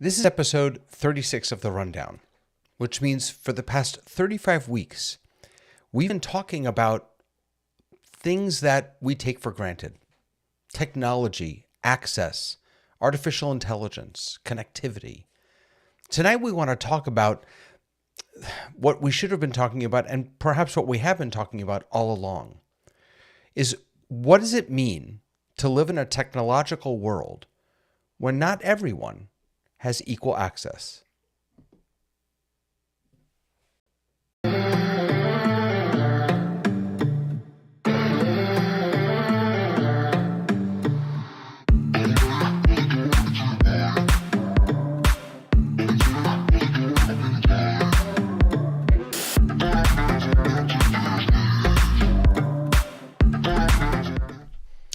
This is episode 36 of The Rundown, which means for the past 35 weeks, we've been talking about things that we take for granted. Technology, access, artificial intelligence, connectivity. Tonight we want to talk about what we should have been talking about, and perhaps what we have been talking about all along, is what does it mean to live in a technological world when not everyone has equal access?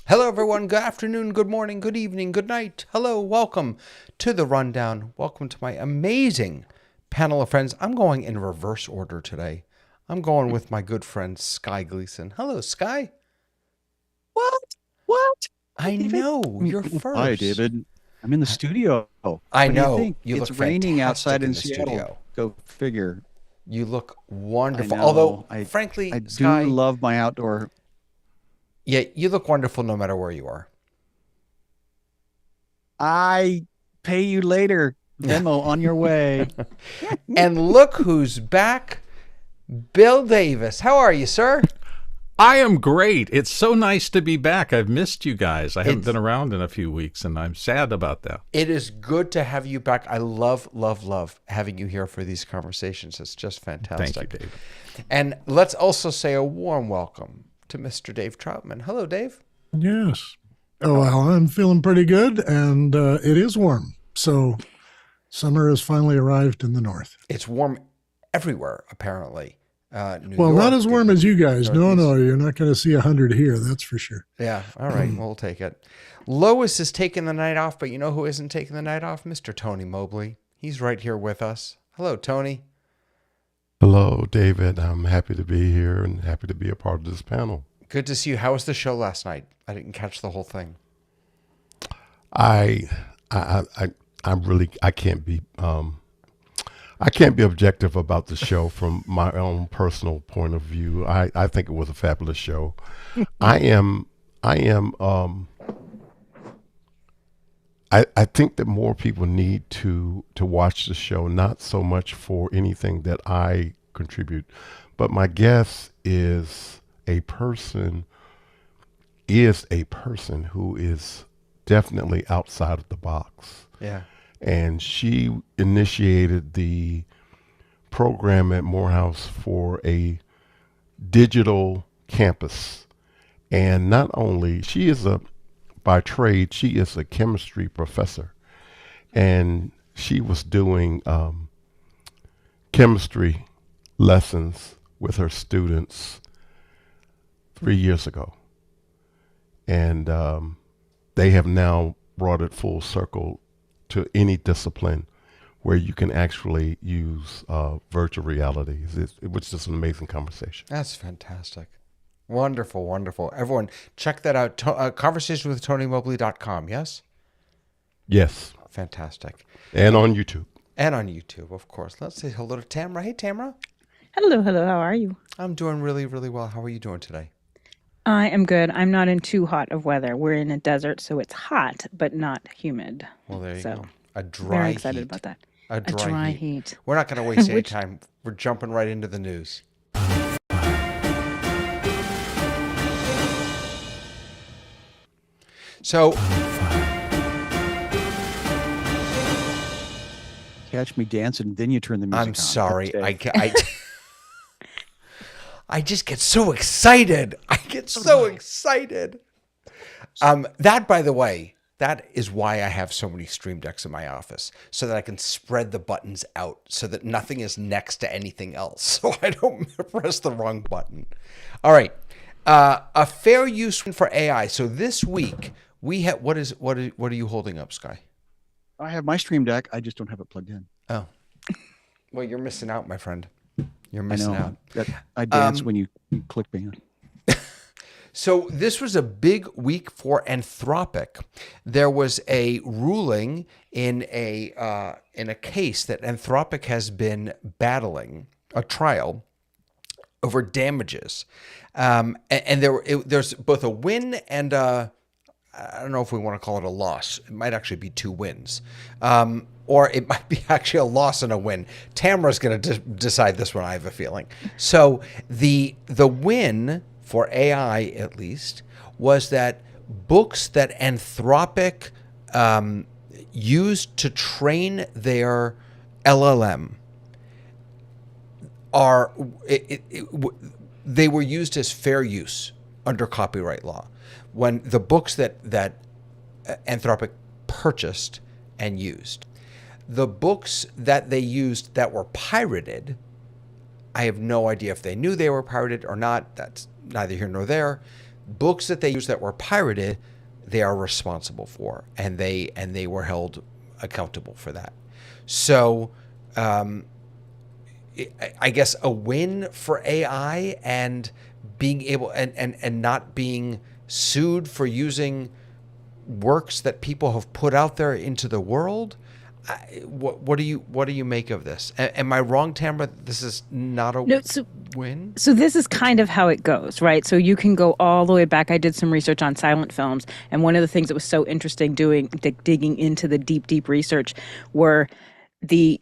Hello, everyone. Good afternoon, good morning, good evening, good night. Hello, welcome to The Rundown. Welcome to my amazing panel of friends. I'm going in reverse order today. I'm going with my good friend, Sky Gleason. Hello, Sky. What? I know, you're first. Hi, David. I'm in the studio. I What know. do you think? You It's look raining fantastic outside in the Seattle. studio. Go figure. You look wonderful. I know. Although, frankly, I do Sky, love my outdoor. yeah, you look wonderful no matter where you are. I pay you later. Venmo on your way. And look who's back, Bill Davis. How are you, sir? I am great. It's so nice to be back. I've missed you guys. I haven't been around in a few weeks, and I'm sad about that. It is good to have you back. I love having you here for these conversations. It's just fantastic. Thank you, David. And let's also say a warm welcome to Mr. Dave Troutman. Hello, Dave. Yes. Oh, well, I'm feeling pretty good, and it is warm. So summer has finally arrived in the north. It's warm everywhere, apparently. New Well, York, not as warm as you guys. Northeast. No, you're not going to see 100 here. That's for sure. Yeah, all right, we'll take it. Lois is taking the night off, but you know who isn't taking the night off? Mr. Tony Mobley. He's right here with us. Hello, Tony. Hello, David. I'm happy to be here and happy to be a part of this panel. Good to see you. How was the show last night? I didn't catch the whole thing. I can't be objective about the show from my own personal point of view. I think it was a fabulous show. I think that more people need to watch the show, not so much for anything that I contribute, but my guess is a person who is definitely outside of the box. Yeah. And she initiated the program at Morehouse for a digital campus. And not only, by trade, she is a chemistry professor. And she was doing chemistry lessons with her students 3 years ago. And they have now brought it full circle to any discipline where you can actually use virtual reality. It was just an amazing conversation. That's fantastic. Wonderful, wonderful. Everyone, check that out. ConversationswithTonymobley.com, yes? Yes. Fantastic. And on YouTube. And on YouTube, of course. Let's say hello to Tamara. Hey, Tamara. Hello, hello. How are you? I'm doing really, really well. How are you doing today? I am good. I'm not in too hot of weather. We're in a desert, so it's hot, but not humid. Well, there you So, go. A dry Very excited heat. about that. A dry heat. heat. We're not going to waste any Which- time. We're jumping right into the news. So, Catch me dancing, then you turn the music on. I'm sorry. Okay. I just get so excited. I get so excited. That, by the way, that is why I have so many Stream Decks in my office, so that I can spread the buttons out so that nothing is next to anything else, so I don't press the wrong button. All right. A fair use for AI. So this week we have what are you holding up, Sky? I have my Stream Deck. I just don't have it plugged in. Oh. Well, you're missing out, my friend. You're I missing know. out. I dance when you click me. So this was a big week for Anthropic. There was a ruling in a case that Anthropic has been battling, a trial over damages, and there's both a win and I don't know if we want to call it a loss. It might actually be two wins. Or it might be actually a loss and a win. Tamara's going to decide this one, I have a feeling. So the win, for AI at least, was that books that Anthropic used to train their LLM they were used as fair use under copyright law. When the books that Anthropic purchased and used. The books that they used that were pirated, I have no idea if they knew they were pirated or not. That's neither here nor there. Books that they used that were pirated, they are responsible for, and they were held accountable for that. So, I guess a win for AI and being able and not being sued for using works that people have put out there into the world. What do you make of this? Am I wrong, Tamara? This is not a win? So this is kind of how it goes, right? So you can go all the way back. I did some research on silent films, and one of the things that was so interesting digging into the deep research were the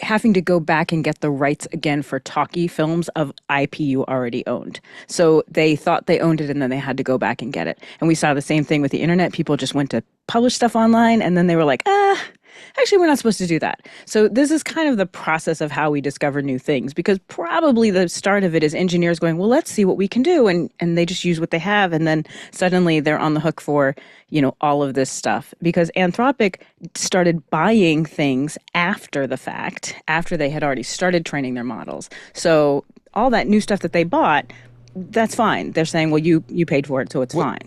having to go back and get the rights again for talkie films of IP you already owned. So they thought they owned it and then they had to go back and get it. And we saw the same thing with the internet. People just went to publish stuff online and then they were like, actually, we're not supposed to do that. So this is kind of the process of how we discover new things, because probably the start of it is engineers going, well, let's see what we can do. And they just use what they have. And then suddenly they're on the hook for, all of this stuff, because Anthropic started buying things after the fact, after they had already started training their models. So all that new stuff that they bought, that's fine. They're saying, well, you paid for it, so it's fine.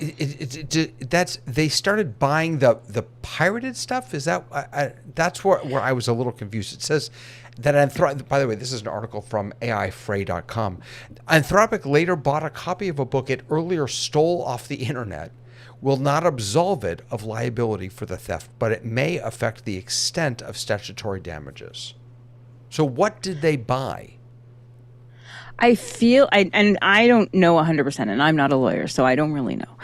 They started buying the pirated stuff. Is that that's where I was a little confused. It says that Anthropic. By the way, this is an article from AIFray.com. Anthropic later bought a copy of a book it earlier stole off the internet. Will not absolve it of liability for the theft, but it may affect the extent of statutory damages. So, what did they buy? I feel, and I don't know 100%, and I'm not a lawyer, so I don't really know.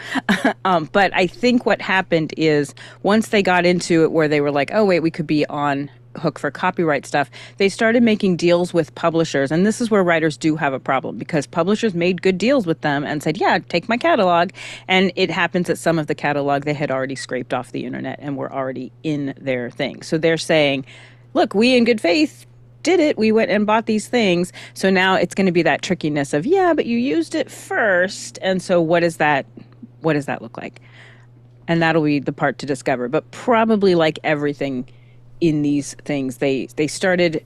But I think what happened is once they got into it where they were like, oh, wait, we could be on hook for copyright stuff, they started making deals with publishers. And this is where writers do have a problem, because publishers made good deals with them and said, yeah, take my catalog. And it happens that some of the catalog they had already scraped off the internet and were already in their thing. So they're saying, look, we in good faith did it. We went and bought these things. So now it's going to be that trickiness of, yeah, but you used it first. And so what does that look like? And that'll be the part to discover. But probably like everything in these things, they started,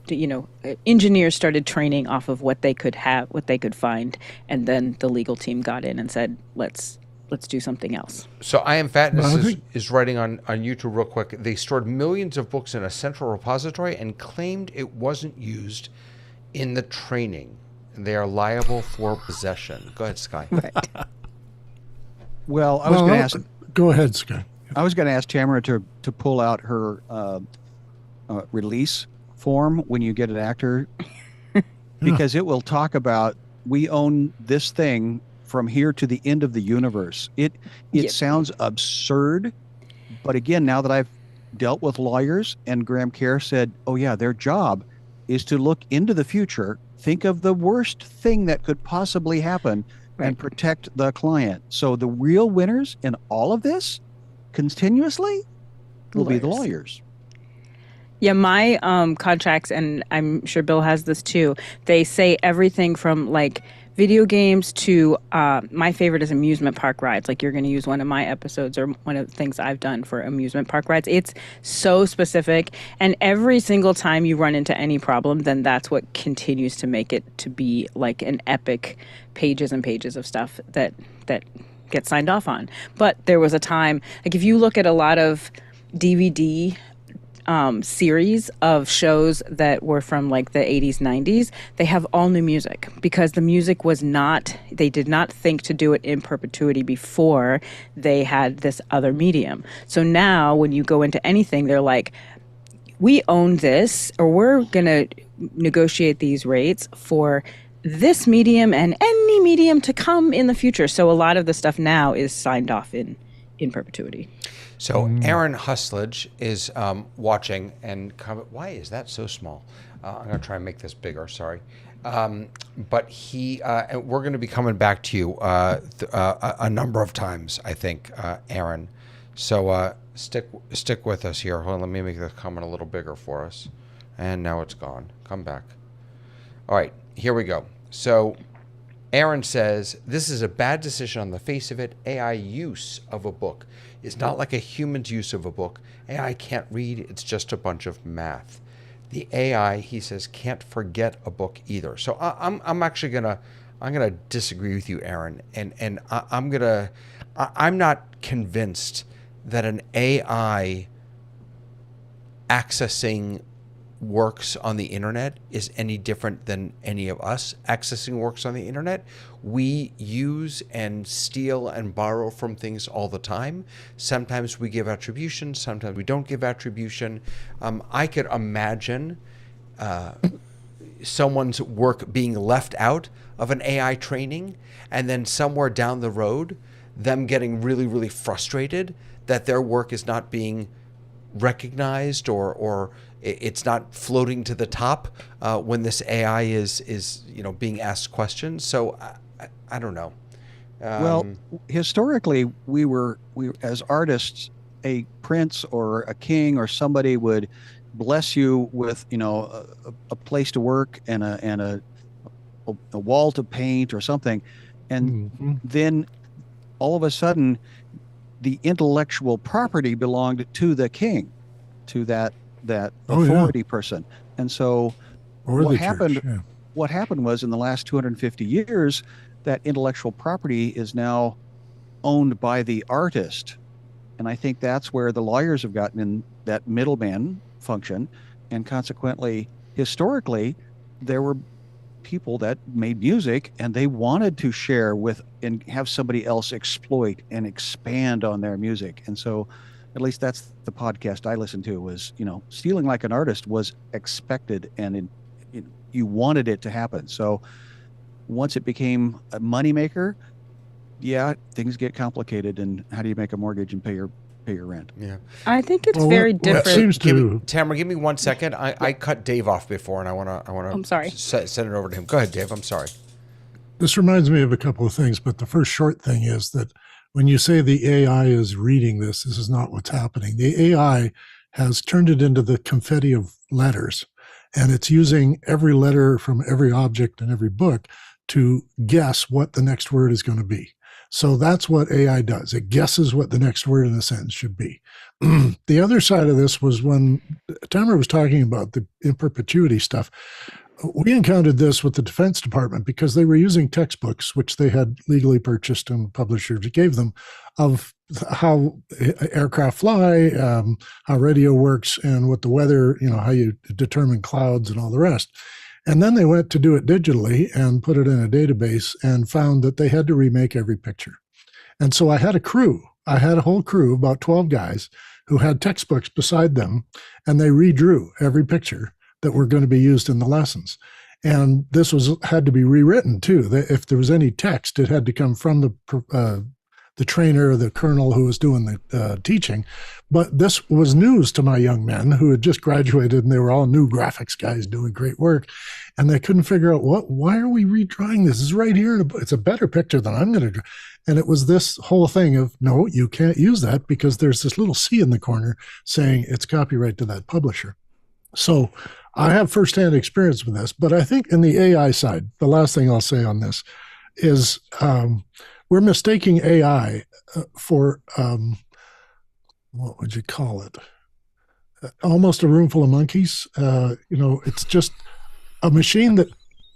engineers started training off of what they could have, what they could find. And then the legal team got in and said, let's let's do something else. So I Am Fatness Well, I is, think- is writing on YouTube real quick. They stored millions of books in a central repository and claimed it wasn't used in the training. They are liable for possession. Go ahead, Sky. Right. Well, I was going to ask. Go ahead, Scott. I was going to ask Tamara to pull out her release form when you get an actor, because it will talk about, we own this thing from here to the end of the universe. It Yep. sounds absurd, but again, now that I've dealt with lawyers, and Graham Kerr said, oh yeah, their job is to look into the future, think of the worst thing that could possibly happen, and Right. protect the client. So the real winners in all of this continuously will be the Lawyers. lawyers. Yeah, my contracts, and I'm sure Bill has this too, they say everything from like video games to my favorite is amusement park rides. Like, you're going to use one of my episodes or one of the things I've done for amusement park rides. It's so specific. And every single time you run into any problem, then that's what continues to make it to be like an epic pages and pages of stuff that get signed off on. But there was a time, like if you look at a lot of DVD series of shows that were from like the 80s, 90s, they have all new music because the music was not, they did not think to do it in perpetuity before they had this other medium. So now when you go into anything, they're like, we own this, or we're going to negotiate these rates for this medium and any medium to come in the future. So a lot of the stuff now is signed off in perpetuity. So Aaron Husledge is watching and why is that so small? I'm going to try and make this bigger. Sorry. But and we're going to be coming back to you a number of times, I think, Aaron. So stick with us here. Hold on, let me make this comment a little bigger for us. And now it's gone. Come back. All right, here we go. So Aaron says, this is a bad decision on the face of it. AI use of a book is not like a human's use of a book. AI can't read. It's just a bunch of math. The AI, he says, can't forget a book either. So I'm actually gonna disagree with you, Aaron, and I'm not convinced that an AI accessing works on the internet is any different than any of us accessing works on the internet. We use and steal and borrow from things all the time. Sometimes we give attribution, sometimes we don't give attribution. I could imagine someone's work being left out of an AI training, and then somewhere down the road, them getting really, really frustrated that their work is not being recognized or it's not floating to the top when this AI is being asked questions. So I don't know. Well, historically, we as artists, a prince or a king or somebody would bless you with a place to work and a wall to paint or something, and then all of a sudden, the intellectual property belonged to the king, to that authority person. And so Or what the happened church, yeah. what happened was, in the last 250 years, that intellectual property is now owned by the artist. And I think that's where the lawyers have gotten in that middleman function. And consequently, historically, there were people that made music and they wanted to share with and have somebody else exploit and expand on their music. And so at least that's the podcast I listened to, was, stealing like an artist was expected, and you wanted it to happen. So once it became a moneymaker, yeah, things get complicated. And how do you make a mortgage and pay your rent? Yeah. I think it's Well, very what different. seems to Tamara, give me 1 second. I cut Dave off before, and I want to. I'm sorry. Send it over to him. Go ahead, Dave. I'm sorry. This reminds me of a couple of things, but the first short thing is that when you say the AI is reading this is not what's happening. The AI has turned it into the confetti of letters, and it's using every letter from every object in every book to guess what the next word is going to be. So that's what AI does. It guesses what the next word in a sentence should be. The other side of this was when Tamara was talking about the in perpetuity stuff. We encountered this with the Defense Department because they were using textbooks, which they had legally purchased and publishers gave them, of how aircraft fly, how radio works, and what the weather, how you determine clouds and all the rest. And then they went to do it digitally and put it in a database and found that they had to remake every picture. And so I had a crew. I had a whole crew, about 12 guys, who had textbooks beside them, and they redrew every picture that were going to be used in the lessons. And this had to be rewritten too. If there was any text, it had to come from the trainer or the colonel who was doing the teaching. But this was news to my young men who had just graduated, and they were all new graphics guys doing great work. And they couldn't figure out why are we redrawing this? It's right here. It's a better picture than I'm going to draw. And it was this whole thing of, no, you can't use that because there's this little C in the corner saying it's copyright to that publisher. So I have firsthand experience with this, but I think in the AI side, the last thing I'll say on this is we're mistaking AI for, what would you call it? Almost a room full of monkeys. It's just a machine that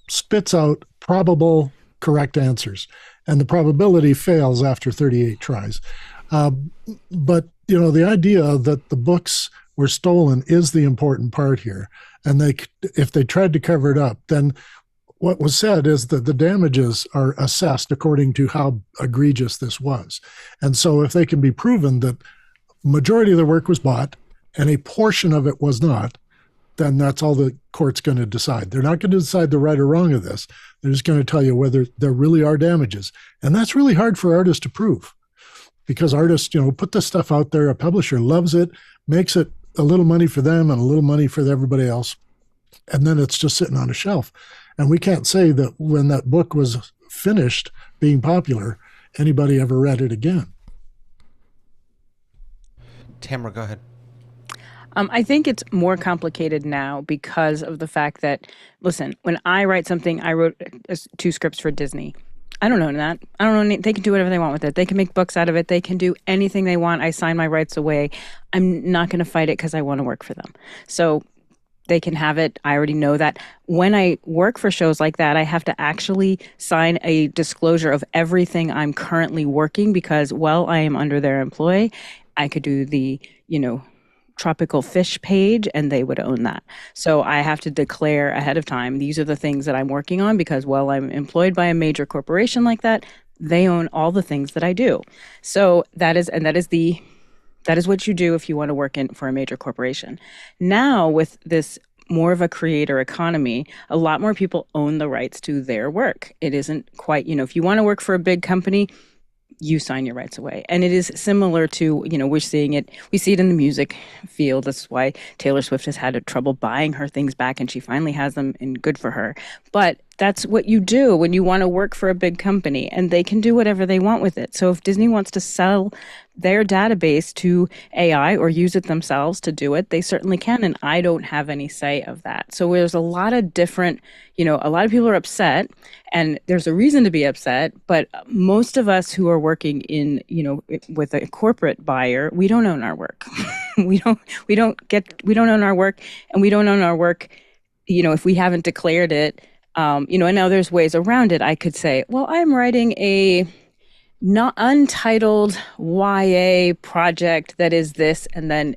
spits out probable correct answers, and the probability fails after 38 tries. But the idea that the books were stolen is the important part here. And if they tried to cover it up, then what was said is that the damages are assessed according to how egregious this was. And so if they can be proven that majority of the work was bought and a portion of it was not, then that's all the court's going to decide. They're not going to decide the right or wrong of this. They're just going to tell you whether there really are damages. And that's really hard for artists to prove, because artists, put this stuff out there. A publisher loves it, makes it a little money for them and a little money for everybody else. And then it's just sitting on a shelf. And we can't say that when that book was finished being popular, anybody ever read it again. Tamara, go ahead. I think it's more complicated now because of the fact that, listen, when I write something, I wrote 2 scripts for Disney. I don't own that. I don't own it. They can do whatever they want with it. They can make books out of it. They can do anything they want. I sign my rights away. I'm not going to fight it because I want to work for them. So they can have it. I already know that. When I work for shows like that, I have to actually sign a disclosure of everything I'm currently working because, while I am under their employ, I could do the, tropical fish page and they would own that. So I have to declare ahead of time, these are the things that I'm working on because, while I'm employed by a major corporation like that, they own all the things that I do. So that is what you do if you want to work for a major corporation. Now, with this more of a creator economy, a lot more people own the rights to their work. It isn't quite, if you want to work for a big company, you sign your rights away. And it is similar to, we see it in the music field. That's why Taylor Swift has had trouble buying her things back, and she finally has them, and good for her. But that's what you do when you want to work for a big company, and they can do whatever they want with it. So if Disney wants to sell their database to AI or use it themselves to do it, they certainly can, and I don't have any say of that. So there's a lot of different, a lot of people are upset, and there's a reason to be upset, but most of us who are working in, with a corporate buyer, we don't own our work. we don't own our work, and we don't own our work, if we haven't declared it. And now there's ways around it. I could say, well, I'm writing a not untitled YA project that is this, and then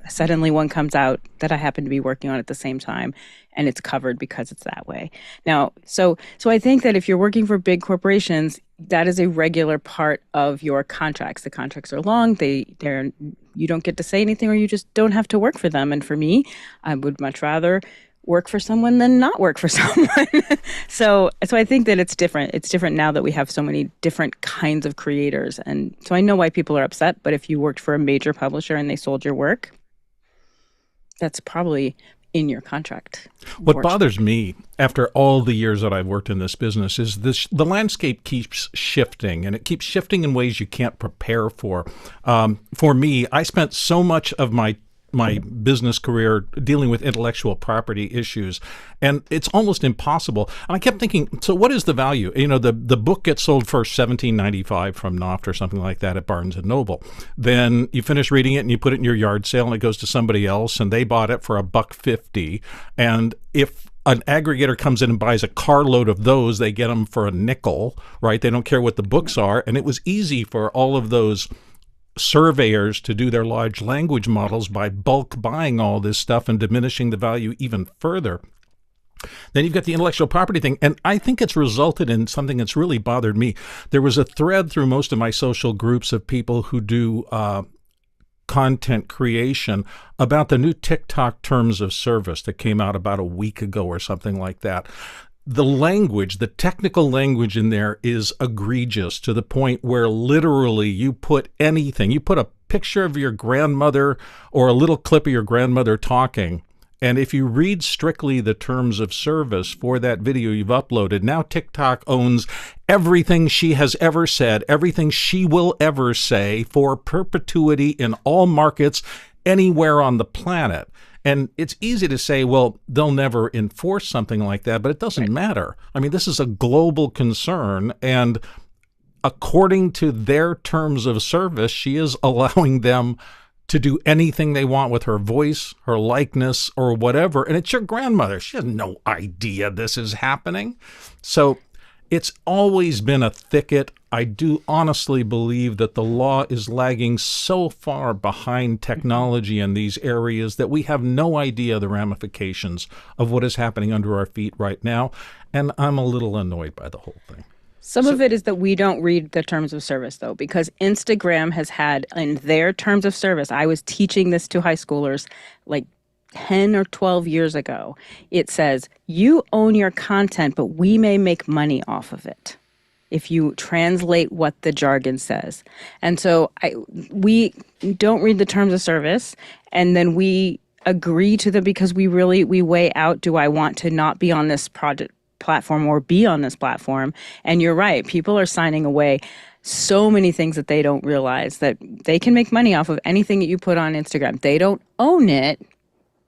suddenly one comes out that I happen to be working on at the same time, and it's covered because it's that way. Now, so I think that if you're working for big corporations, that is a regular part of your contracts. The contracts are long. You don't get to say anything, or you just don't have to work for them. And for me, I would much rather work for someone than not work for someone. So I think that it's different. It's different now that we have so many different kinds of creators. And so I know why people are upset, but if you worked for a major publisher and they sold your work, that's probably in your contract. What bothers me after all the years that I've worked in this business is the landscape keeps shifting, and it keeps shifting in ways you can't prepare for. For me, I spent so much of my business career dealing with intellectual property issues, and it's almost impossible. And I kept thinking, so what is the value? The book gets sold for $17.95 from Knopf or something like that at Barnes and Noble. Then you finish reading it and you put it in your yard sale, and it goes to somebody else, and they bought it for $1.50. And if an aggregator comes in and buys a carload of those. They get them for a nickel, right? They don't care what the books are. And it was easy for all of those surveyors to do their large language models by bulk buying all this stuff and diminishing the value even further. Then you've got the intellectual property thing, and I think it's resulted in something that's really bothered me. There was a thread through most of my social groups of people who do content creation about the new TikTok terms of service that came out about a week ago or something like that. The language, the technical language in there is egregious to the point where literally you put anything, you put a picture of your grandmother or a little clip of your grandmother talking, and if you read strictly the terms of service for that video you've uploaded, now TikTok owns everything she has ever said, everything she will ever say for perpetuity in all markets anywhere on the planet. And it's easy to say, well, they'll never enforce something like that, but it doesn't matter. I mean, this is a global concern, and according to their terms of service, she is allowing them to do anything they want with her voice, her likeness, or whatever. And it's your grandmother. She has no idea this is happening. So it's always been a thicket. I do honestly believe that the law is lagging so far behind technology in these areas that we have no idea the ramifications of what is happening under our feet right now. And I'm a little annoyed by the whole thing. Some of it is that we don't read the terms of service, though, because Instagram has had in their terms of service, I was teaching this to high schoolers like 10 or 12 years ago. It says, you own your content, but we may make money off of it if you translate what the jargon says. And so we don't read the terms of service, and then we agree to them because we weigh out, do I want to not be on this platform or be on this platform? And you're right, people are signing away so many things that they don't realize that they can make money off of anything that you put on Instagram. They don't own it,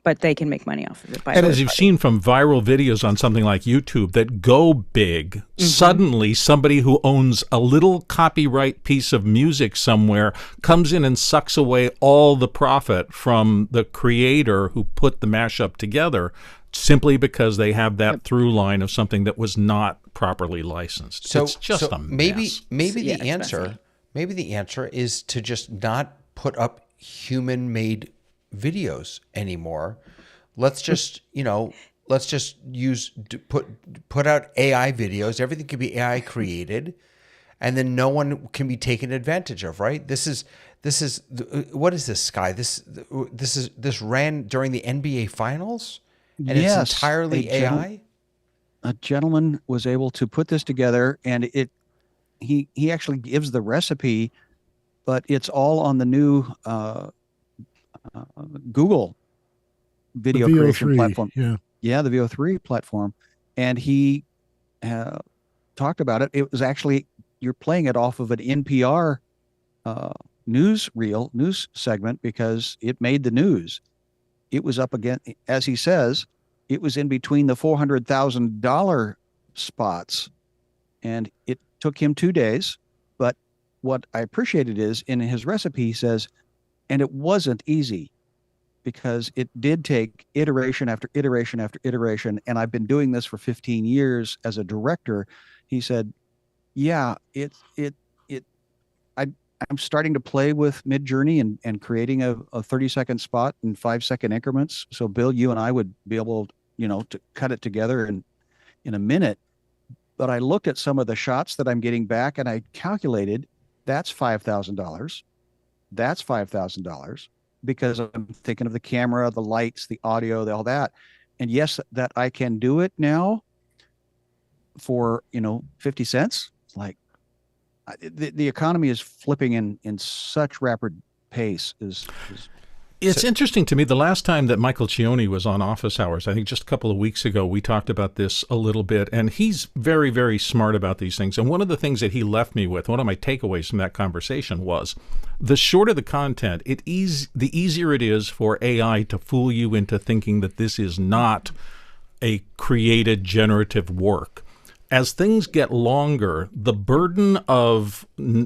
but they can make money off of it. And as you've seen from viral videos on something like YouTube that go big, suddenly somebody who owns a little copyright piece of music somewhere comes in and sucks away all the profit from the creator who put the mashup together, simply because they have that through line of something that was not properly licensed. So it's just a mess. Maybe the answer is to just not put up human-made videos anymore. Let's just put out AI videos. Everything can be AI created, and then no one can be taken advantage of. Right? This is what is this, Sky? This ran during the NBA Finals. And yes, it's entirely AI? A gentleman was able to put this together, and he actually gives the recipe, but it's all on the new Google video creation platform. Yeah, the VO3 platform. And he talked about it. It was actually, you're playing it off of an NPR news segment because it made the news. It was up again, as he says, it was in between the $400,000 spots, and it took him 2 days. But what I appreciated is in his recipe, he says, and it wasn't easy because it did take iteration after iteration after iteration. And I've been doing this for 15 years as a director. He said, yeah, I'm starting to play with Midjourney and creating a 30-second spot in 5-second increments. So Bill, you and I would be able, to cut it together in a minute. But I looked at some of the shots that I'm getting back, and I calculated that's $5,000. That's $5,000 because I'm thinking of the camera, the lights, the audio, all that. And yes, that I can do it now for 50 cents. Like, the economy is flipping in such rapid pace. It's interesting to me. The last time that Michael Cioni was on Office Hours, I think just a couple of weeks ago, we talked about this a little bit, and he's very, very smart about these things. And one of the things that he left me with, one of my takeaways from that conversation was, the shorter the content, the easier it is for AI to fool you into thinking that this is not a created generative work. As things get longer, the burden of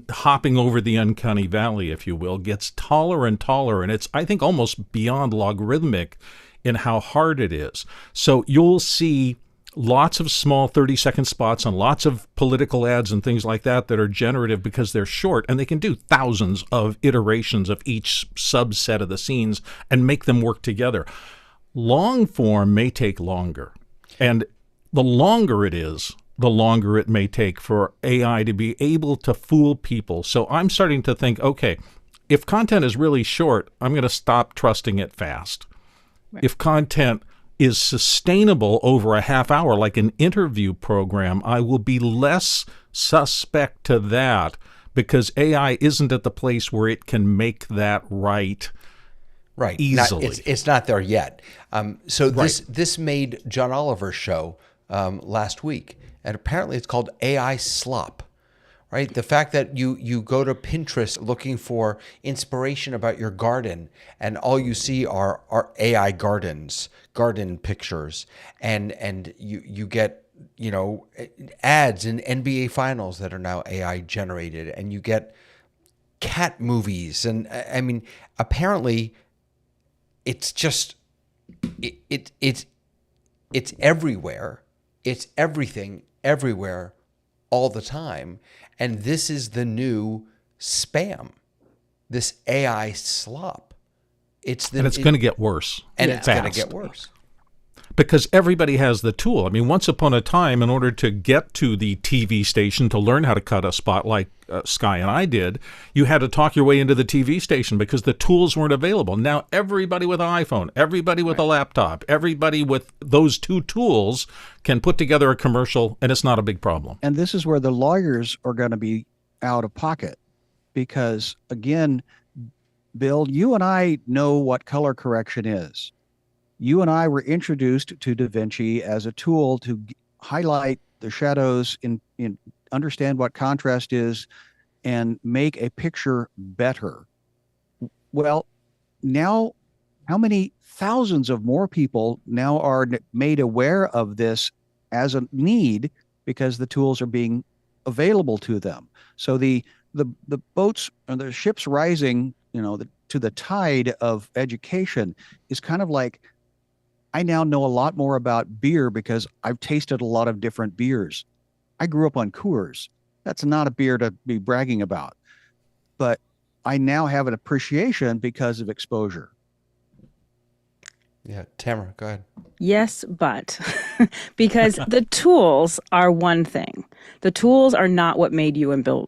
hopping over the uncanny valley, if you will, gets taller and taller. And it's, I think, almost beyond logarithmic in how hard it is. So you'll see lots of small 30-second spots on lots of political ads and things like that that are generative because they're short, and they can do thousands of iterations of each subset of the scenes and make them work together. Long form may take longer, and the longer it is, the longer it may take for AI to be able to fool people. So I'm starting to think, okay, if content is really short, I'm going to stop trusting it fast. Right. If content is sustainable over a half hour, like an interview program, I will be less suspect to that because AI isn't at the place where it can make that right easily. It's not there yet. So Right. this made John Oliver's show last week, and apparently it's called AI slop. Right, the fact that you go to Pinterest looking for inspiration about your garden, and all you see are AI garden pictures, and you get ads in NBA finals that are now AI generated, and you get cat movies, and I mean apparently it's just it's everywhere, it's everything everywhere all the time. And this is the new spam, this AI slop. And it's going to get worse. And it's going to fast. get worse. Because everybody has the tool. I mean, once upon a time, in order to get to the TV station to learn how to cut a spot like Sky and I did, you had to talk your way into the TV station because the tools weren't available. Now, everybody with an iPhone, everybody with a laptop, everybody with those two tools can put together a commercial, and it's not a big problem. And this is where the lawyers are going to be out of pocket because, again, Bill, you and I know what color correction is. You and I were introduced to Da Vinci as a tool to highlight the shadows, in understand what contrast is, and make a picture better. Well, now how many thousands of more people now are made aware of this as a need because the tools are being available to them? So the boats or the ships rising, to the tide of education is kind of like, I now know a lot more about beer because I've tasted a lot of different beers. I grew up on Coors. That's not a beer to be bragging about, but I now have an appreciation because of exposure. Yeah, Tamara, go ahead. Yes, but because the tools are one thing. The tools are not what make you and Bill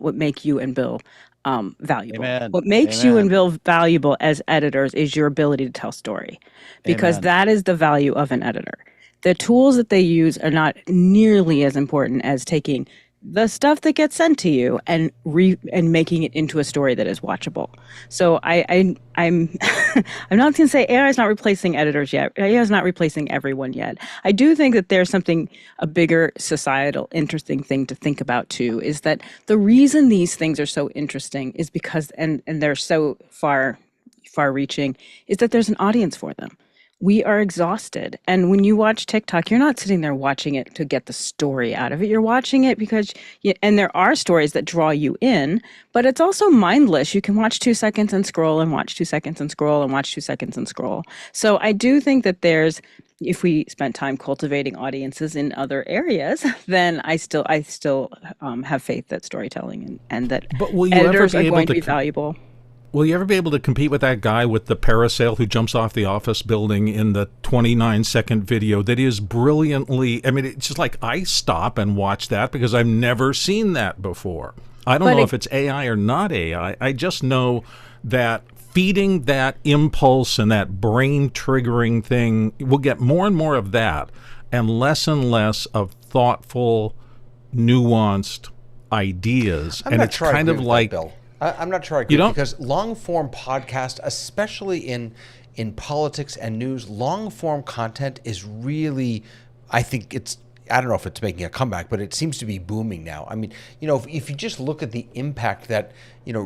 valuable. Amen. What makes you and Bill valuable as editors is your ability to tell story, because Amen. that is the value of an editor. The tools that they use are not nearly as important as taking the stuff that gets sent to you and making it into a story that is watchable. So I'm I'm not going to say AI is not replacing editors yet. AI is not replacing everyone yet. I do think that there's a bigger societal interesting thing to think about too, is that the reason these things are so interesting is because, and they're so far reaching, is that there's an audience for them. We are exhausted. And when you watch TikTok, you're not sitting there watching it to get the story out of it. You're watching it because, and there are stories that draw you in, but it's also mindless. You can watch 2 seconds and scroll and watch 2 seconds and scroll and watch 2 seconds and scroll. So I do think that if we spent time cultivating audiences in other areas, then I still have faith that storytelling and that editors are going to be valuable. Will you ever be able to compete with that guy with the parasail who jumps off the office building in the 29-second video that is brilliantly, I mean, it's just like I stop and watch that because I've never seen that before. I don't know if it's AI or not AI. I just know that feeding that impulse and that brain triggering thing, we'll get more and more of that and less of thoughtful, nuanced ideas. I'm and not it's sure kind I of agree with like that, Bill. I'm not sure I agree because long-form podcast, especially in politics and news, long-form content is really, I think I don't know if it's making a comeback, but it seems to be booming now. I mean, if you just look at the impact that,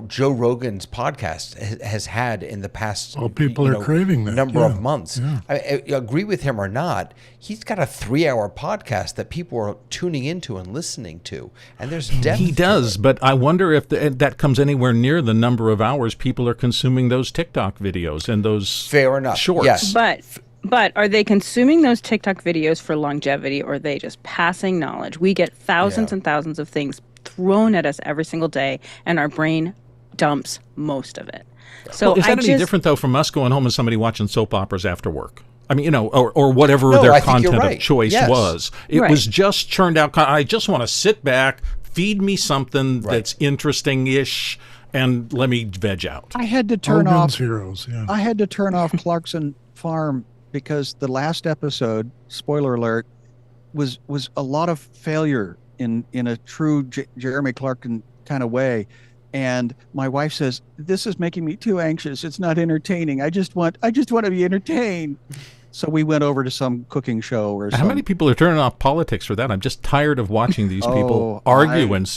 Joe Rogan's podcast has had in the past people are craving that number of months. Yeah. I agree with him or not, he's got a 3-hour podcast that people are tuning into and listening to. And there's depth. He does, but I wonder if that comes anywhere near the number of hours people are consuming those TikTok videos and those Fair enough. shorts. Yes. But But are they consuming those TikTok videos for longevity, or are they just passing knowledge? We get thousands and thousands of things thrown at us every single day, and our brain dumps most of it. So Well, is that any different, though, from us going home and somebody watching soap operas after work? I mean, or whatever No, their I think you're content right. of choice Yes. was. It Right. was just churned out. I just want to sit back, feed me something that's interesting-ish, and let me veg out. I had to turn Hogan's off. Heroes, yeah. I had to turn off Clarkson Farm because the last episode, spoiler alert, was a lot of failure in a true Jeremy Clarkson kind of way. And my wife says, "This is making me too anxious. It's not entertaining. I just want to be entertained." So we went over to some cooking show or How some. many people are turning off politics for that? I'm just tired of watching these people argue and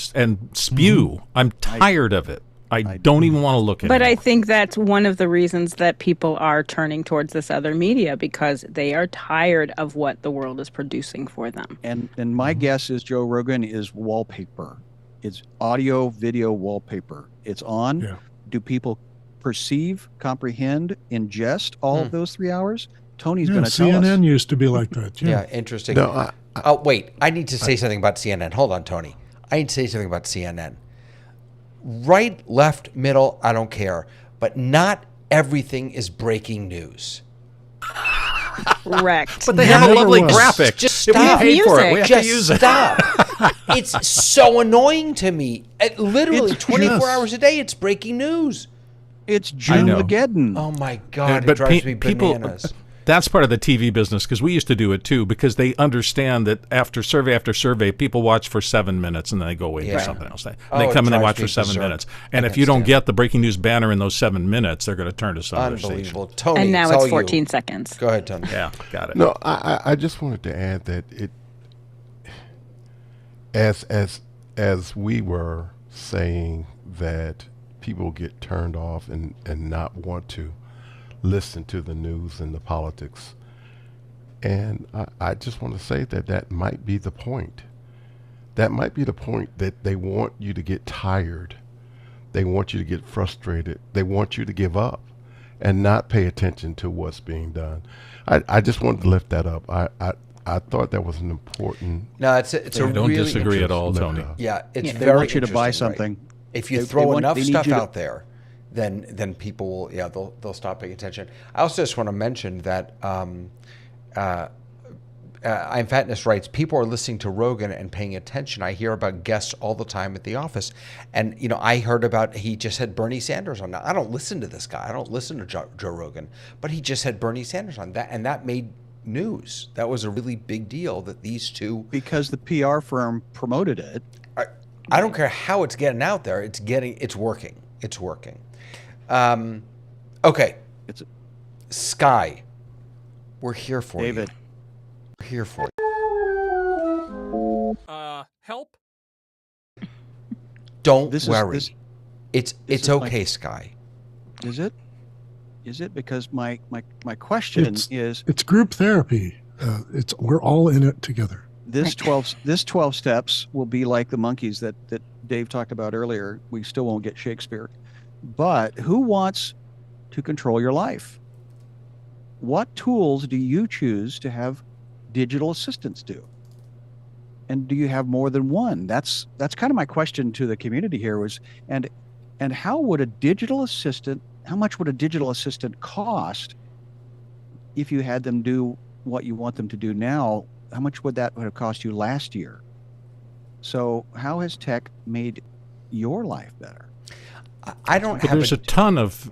spew. I'm tired of it. I don't even want to look at it. But I think that's one of the reasons that people are turning towards this other media, because they are tired of what the world is producing for them. And my guess is Joe Rogan is wallpaper. It's audio, video wallpaper. It's on. Yeah. Do people perceive, comprehend, ingest all of those 3 hours? Tony's going to tell CNN us. used to be like that. Yeah. Yeah, interesting. No, Oh, wait. I need to say something about CNN. Hold on, Tony. I need to say something about CNN. Right, left, middle, I don't care. But not everything is breaking news. Correct. But they have a Never lovely was. graphic. Just If we stop. paid for it, we have to Just use it. stop. It's so annoying to me. Literally, It's 24 just- hours a day, it's breaking news. It's I know. June-mageddon. Oh, my God. It But drives me people, bananas. that's part of the TV business, because we used to do it too, because they understand that after survey, people watch for 7 minutes and then they go away and do Yeah. something else. And Oh, they it come in and drives watch me for 7 berserk. minutes. I And if can't you don't stand get the breaking news banner in those 7 minutes, they're going to turn to some other station. Unbelievable. Tony, And now all it's you. 14 seconds. Go ahead, Tony. Yeah, got it. No, I just wanted to add that as we were saying that people get turned off and not want to listen to the news and the politics. And I just want to say that might be the point. That might be the point, that they want you to get tired. They want you to get frustrated. They want you to give up and not pay attention to what's being done. I just wanted to lift that up. I thought that was an important. No, it's a I don't really disagree at all, lift Tony. up. Yeah, it's They very want you to buy interesting, right? something. If you They throw want- enough they need stuff you to- out there, then people will, they'll stop paying attention. I also just want to mention that I'm Fatness writes, people are listening to Rogan and paying attention. I hear about guests all the time at the office. And, I heard about, he just had Bernie Sanders on. Now, I don't listen to this guy. I don't listen to Joe Rogan. But he just had Bernie Sanders on. That, and that made news. That was a really big deal that these two. Because the PR firm promoted it. I don't care how it's getting out there. It's working. It's working. Okay. It's Sky. We're here for David. you. We're here for you. Help? Don't This is- worry. this- it's is okay, Sky. Is it? Is it? Because my question It's- is It's group therapy. We're all in it together. this 12 steps will be like the monkeys that Dave talked about earlier. We still won't get Shakespeare. But who wants to control your life? What tools do you choose to have digital assistants do? And do you have more than one? That's kind of my question to the community here was, and how much would a digital assistant cost if you had them do what you want them to do now? How much would that have cost you last year? So how has tech made your life better? I don't But have there's a ton of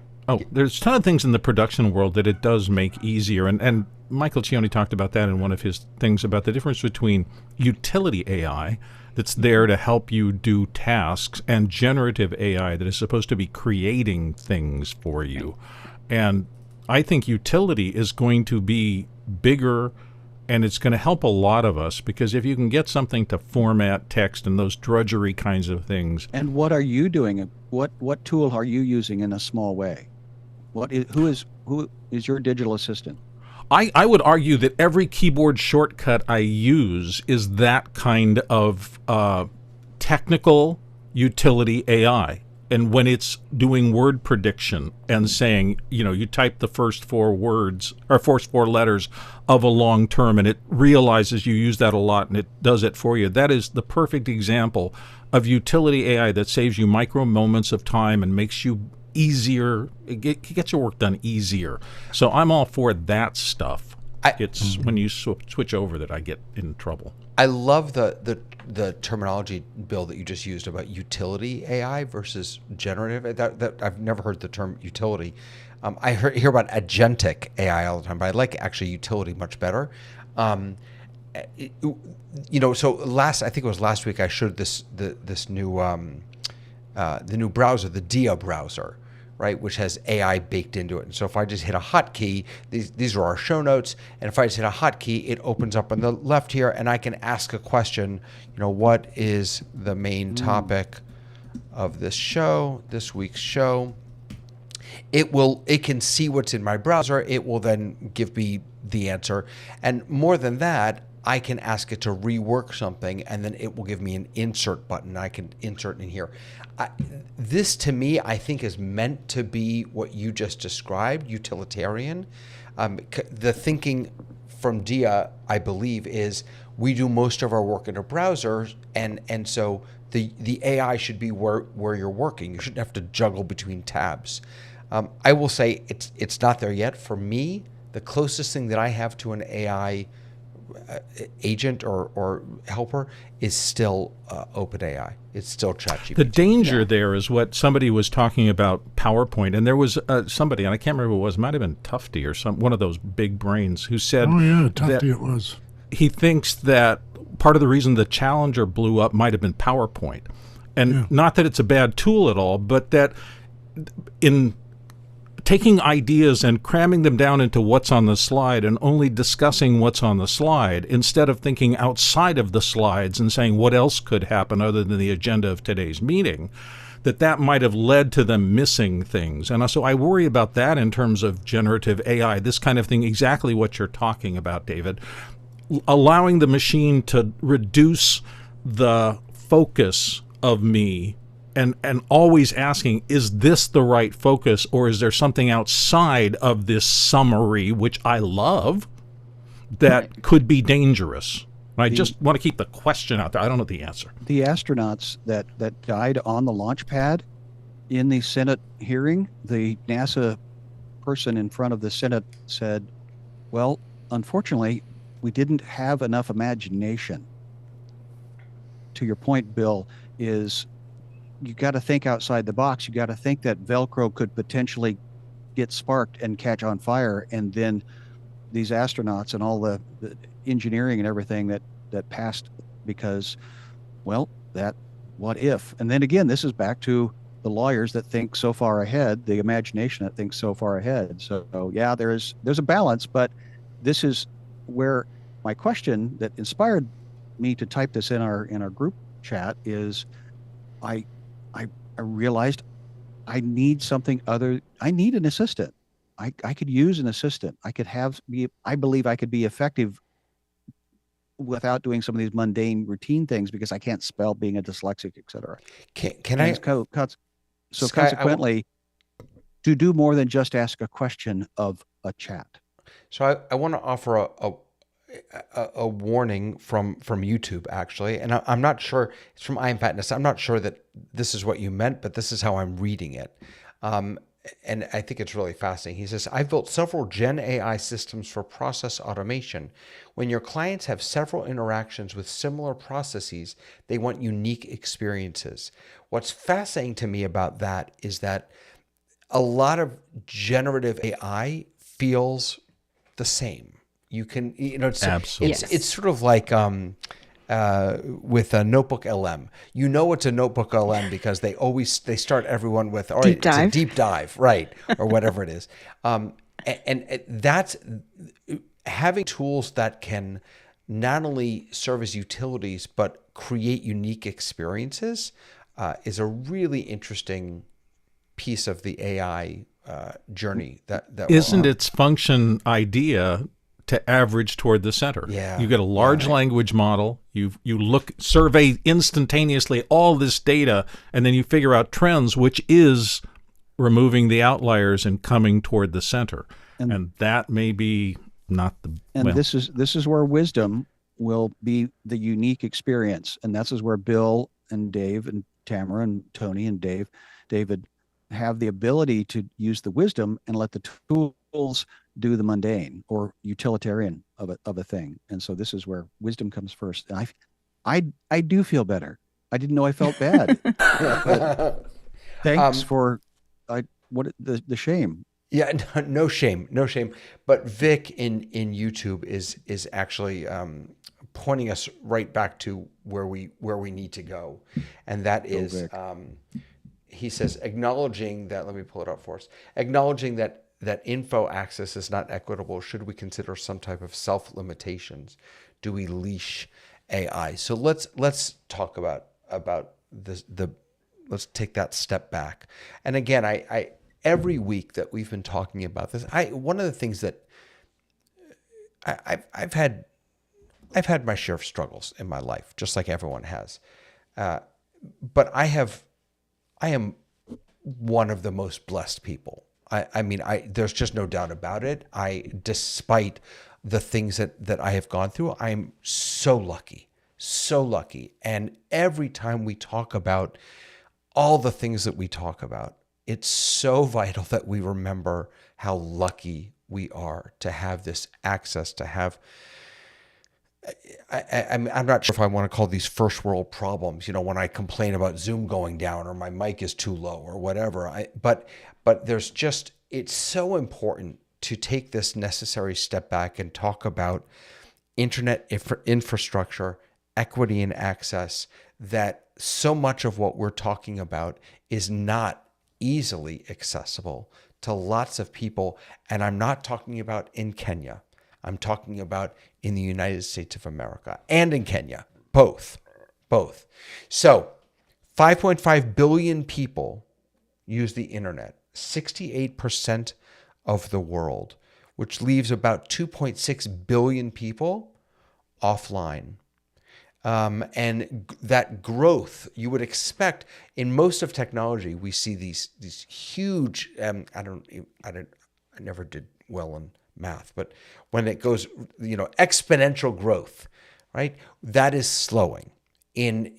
things in the production world that it does make easier, and Michael Cioni talked about that in one of his things about the difference between utility AI that's there to help you do tasks and generative AI that is supposed to be creating things for you. And I think utility is going to be bigger, and it's going to help a lot of us, because if you can get something to format text and those drudgery kinds of things. And what are you doing? What tool are you using in a small way? Who is your digital assistant? I would argue that every keyboard shortcut I use is that kind of technical utility AI. and when it's doing word prediction and saying, you type the first four words or first four letters of a long term, and it realizes you use that a lot and it does it for you. That is the perfect example of utility AI that saves you micro moments of time and makes you easier. It gets your work done easier. So I'm all for that stuff. It's when you switch over that I get in trouble. I love the terminology, Bill, that you just used about utility AI versus generative. That I've never heard the term utility. I hear about agentic AI all the time, but I like actually utility much better. So I think it was last week I showed this new the new browser, the Dia browser, right, which has AI baked into it. And so if I just hit a hotkey, these are our show notes, and if I just hit a hotkey, it opens up on the left here, and I can ask a question. What is the main topic of this week's show? It can see what's in my browser. It will then give me the answer, and more than that, I can ask it to rework something, and then it will give me an insert button. I can insert in here. This, to me, I think is meant to be what you just described, utilitarian. The thinking from Dia, I believe, is we do most of our work in a browser, and so the AI should be where you're working. You shouldn't have to juggle between tabs. I will say it's not there yet. For me, the closest thing that I have to an AI agent or helper is still OpenAI. It's still ChatGPT. The danger there is what somebody was talking about PowerPoint, and there was somebody, and I can't remember who it was, it might have been Tufty or one of those big brains, who said, "Oh yeah, Tufty it was." He thinks that part of the reason the Challenger blew up might have been PowerPoint, and not that it's a bad tool at all, but that in taking ideas and cramming them down into what's on the slide and only discussing what's on the slide instead of thinking outside of the slides and saying what else could happen other than the agenda of today's meeting, that might have led to them missing things. And so I worry about that in terms of generative AI, this kind of thing, exactly what you're talking about, David, allowing the machine to reduce the focus of me and always asking, is this the right focus, or is there something outside of this summary, which I love, that could be dangerous? I just want to keep the question out there. I don't know the answer. The astronauts that died on the launch pad in the Senate hearing, the NASA person in front of the Senate said, well, unfortunately, we didn't have enough imagination. To your point, Bill, is you got to think outside the box. You got to think that Velcro could potentially get sparked and catch on fire, and then these astronauts and all the engineering and everything that passed because, well, that what if? And then again, this is back to the lawyers that think so far ahead, the imagination that thinks so far ahead. So yeah, there's a balance, but this is where my question that inspired me to type this in our group chat is, I realized I need something other. I need an assistant. I could use an assistant. I believe I could be effective without doing some of these mundane routine things because I can't spell, being a dyslexic, etc. So consequently, to do more than just ask a question of a chat. So I want to offer a warning from YouTube, actually, and I'm not sure, it's from unpack. I'm not sure that this is what you meant, but this is how I'm reading it, and I think it's really fascinating. He says, I've built several Gen AI systems for process automation. When your clients have several interactions with similar processes, they want unique experiences. What's fascinating to me about that is that a lot of generative AI feels the same. You can, it's sort of like with a Notebook LM. It's a Notebook LM because they start everyone with, all right, it's a deep dive, right, or whatever it is. And that's having tools that can not only serve as utilities but create unique experiences is a really interesting piece of the AI journey that isn't its function idea to average toward the center. Yeah. You get a large language model, you survey instantaneously all this data, and then you figure out trends, which is removing the outliers and coming toward the center. And that may be not the this is where wisdom will be the unique experience. And this is where Bill and Dave and Tamara and Tony and David have the ability to use the wisdom and let the tools do the mundane or utilitarian of a thing. And so this is where wisdom comes first. And I do feel better. I didn't know I felt bad. Thanks for the shame. Yeah, no shame. But Vic in YouTube is actually pointing us right back to where we need to go, and that is he says, acknowledging that. Let me pull it up for us. Acknowledging that info access is not equitable. Should we consider some type of self limitations? Do we leash AI? So let's talk about this. Let's take that step back. And again, I every week that we've been talking about this, one of the things that I've had my share of struggles in my life, just like everyone has. But I am one of the most blessed people. I mean, there's just no doubt about it. Despite the things that I have gone through, I am so lucky. And every time we talk about all the things that we talk about, it's so vital that we remember how lucky we are to have this access, to have, I'm not sure if I want to call these first world problems, when I complain about Zoom going down or my mic is too low or whatever. But there's just, it's so important to take this necessary step back and talk about internet infrastructure, equity and access, that so much of what we're talking about is not easily accessible to lots of people. And I'm not talking about in Kenya. I'm talking about in the United States of America and in Kenya, both. So 5.5 billion people use the internet, 68% of the world, which leaves about 2.6 billion people offline. And that growth you would expect in most of technology. We see these huge. I never did well in math, but when it goes, exponential growth, right? That is slowing. In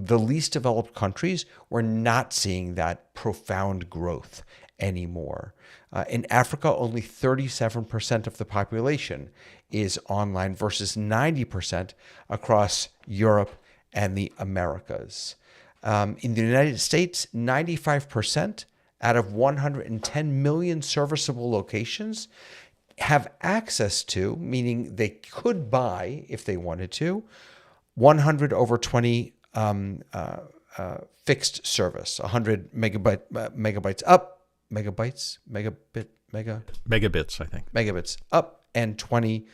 the least developed countries, we're not seeing that profound growth anymore. In Africa, only 37% of the population is online versus 90% across Europe and the Americas. In the United States, 95% out of 110 million serviceable locations have access to, meaning they could buy if they wanted to, 100 over 20 fixed service, 100 megabits up, megabits, I think. Megabits up and 20,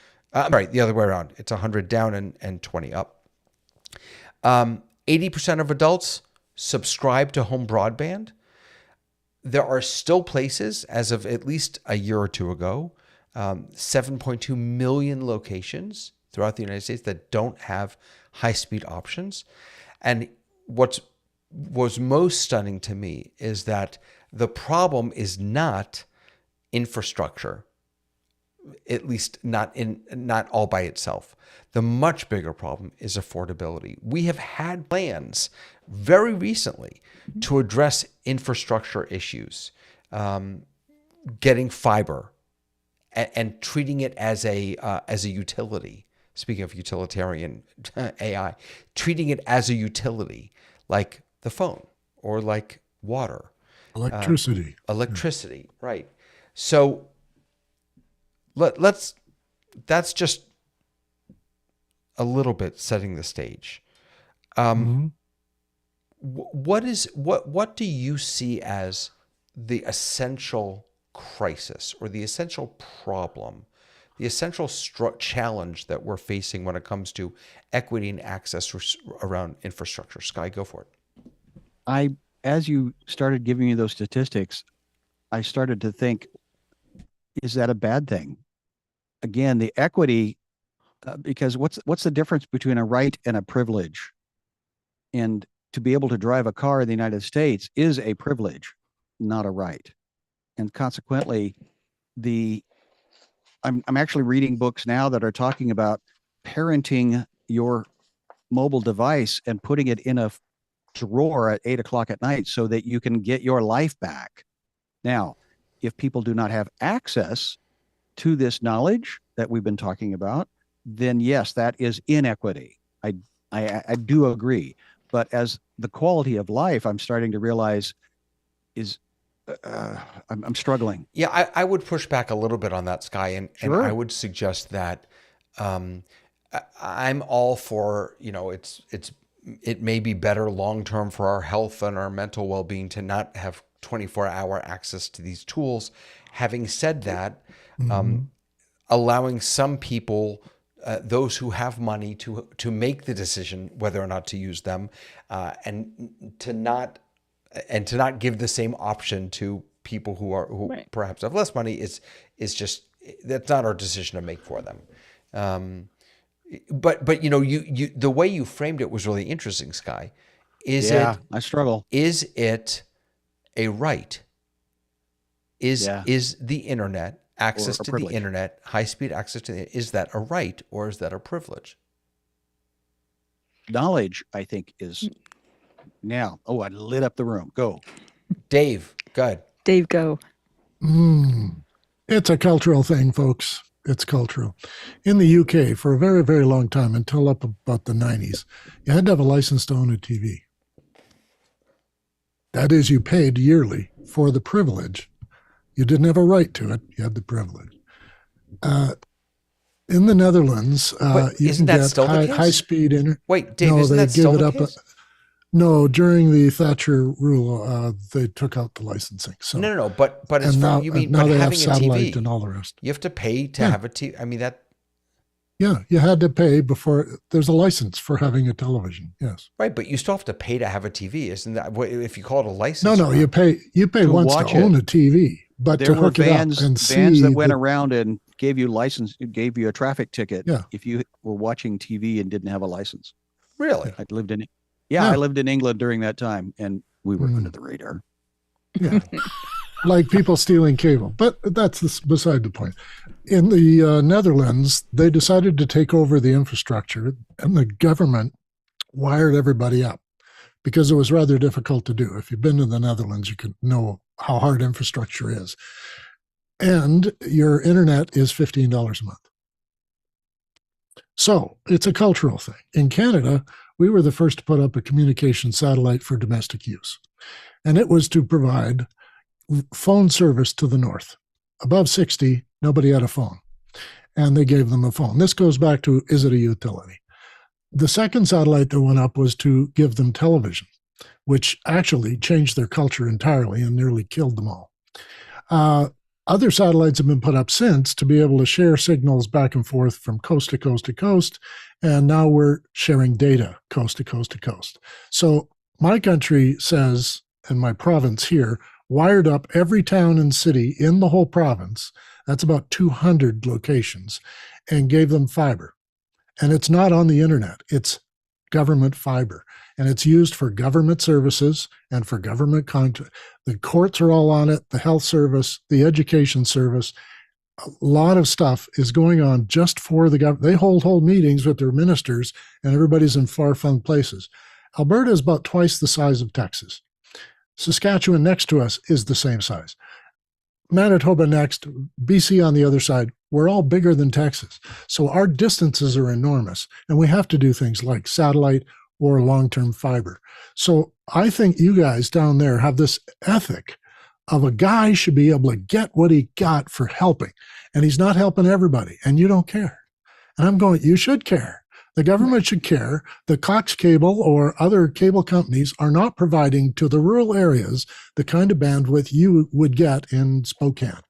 right, the other way around. It's 100 down and 20 up. 80% of adults subscribe to home broadband. There are still places, as of at least a year or two ago, 7.2 million locations throughout the United States that don't have high-speed options. And what was most stunning to me is that the problem is not infrastructure, at least not all by itself. The much bigger problem is affordability. We have had plans very recently to address infrastructure issues, getting fiber and treating it as a utility. Speaking of utilitarian AI, treating it as a utility, like the phone or like water. Electricity. Right. So that's just a little bit setting the stage. What do you see as the essential crisis or the essential problem, the essential challenge that we're facing when it comes to equity and access around infrastructure? Sky, go for it. As you started giving me those statistics, I started to think, is that a bad thing? again, the equity, because what's the difference between a right and a privilege? And to be able to drive a car in the United States is a privilege, not a right. And consequently, I'm actually reading books now that are talking about parenting your mobile device and putting it in a drawer at 8 o'clock at night so that you can get your life back. Now, if people do not have access to this knowledge that we've been talking about, then yes, that is inequity. I do agree. But as the quality of life, I'm starting to realize is I'm struggling. Yeah, I would push back a little bit on that, Sky, and Sure. I would suggest that I'm all for, it may be better long term for our health and our mental well being to not have 24-hour access to these tools. Having said that, allowing some people, those who have money, to make the decision whether or not to use them, and to not give the same option to people who Right. perhaps have less money is just, that's not our decision to make for them. But you the way you framed it was really interesting, Sky. Yeah, I struggle. Is it a right? Yeah. Is the internet, access Or a to the privilege. internet, high speed access to is that a right or is that a privilege? Knowledge, I think, is now. Oh, I lit up the room. Go. Dave, go ahead. Dave, go. It's a cultural thing, folks. It's cultural. In the UK, for a very, very long time, until up about the 90s, you had to have a license to own a TV. That is, you paid yearly for the privilege. You didn't have a right to it. You had the privilege. In the Netherlands, But you isn't can that get still the case? high-speed internet. Wait, Dave, No, isn't they that still gave the it up. case? No, during the Thatcher rule, they took out the licensing. So No. But as and far now, you mean, now but they have having a satellite TV, and all the rest. you have to pay to Yeah. have a TV. I mean that. Yeah, you had to pay before. There's a license for having a television. Yes. Right, but you still have to pay to have a TV, isn't that? If you call it a license? No, or you not? pay To once watch to own it. a TV, but There to were hook it up vans and vans see that went the, around and gave you a traffic ticket Yeah. if you were watching TV and didn't have a license. Really? I lived in Yeah. I lived in England during that time, and we were Mm. under the radar. yeah, like people stealing cable. But that's beside the point. In the Netherlands, they decided to take over the infrastructure, and the government wired everybody up because it was rather difficult to do. If you've been to the Netherlands, you could know how hard infrastructure is. And your internet is $15 a month. So it's a cultural thing. In Canada, we were the first to put up a communication satellite for domestic use. And it was to provide phone service to the north. Above 60, nobody had a phone. And they gave them a phone. This goes back to, is it a utility? The second satellite that went up was to give them television, which actually changed their culture entirely and nearly killed them all. Other satellites have been put up since to be able to share signals back and forth from coast to coast to coast. And now we're sharing data coast to coast to coast. So my country says, and my province here, wired up every town and city in the whole province. That's about 200 locations, and gave them fiber. And it's not on the internet. It's government fiber. And it's used for government services and for government content. The courts are all on it, the health service, the education service. A lot of stuff is going on just for the government. They hold whole meetings with their ministers, and everybody's in far-flung places. Alberta is about twice the size of Texas. Saskatchewan next to us is the same size. Manitoba next, BC on the other side. We're all bigger than Texas. So our distances are enormous, and we have to do things like satellite or long-term fiber. So I think you guys down there have this ethic of a guy should be able to get what he got for helping, and he's not helping everybody, and you don't care. And I'm going, you should care. The government should care. The Cox Cable or other cable companies are not providing to the rural areas the kind of bandwidth you would get in Spokane.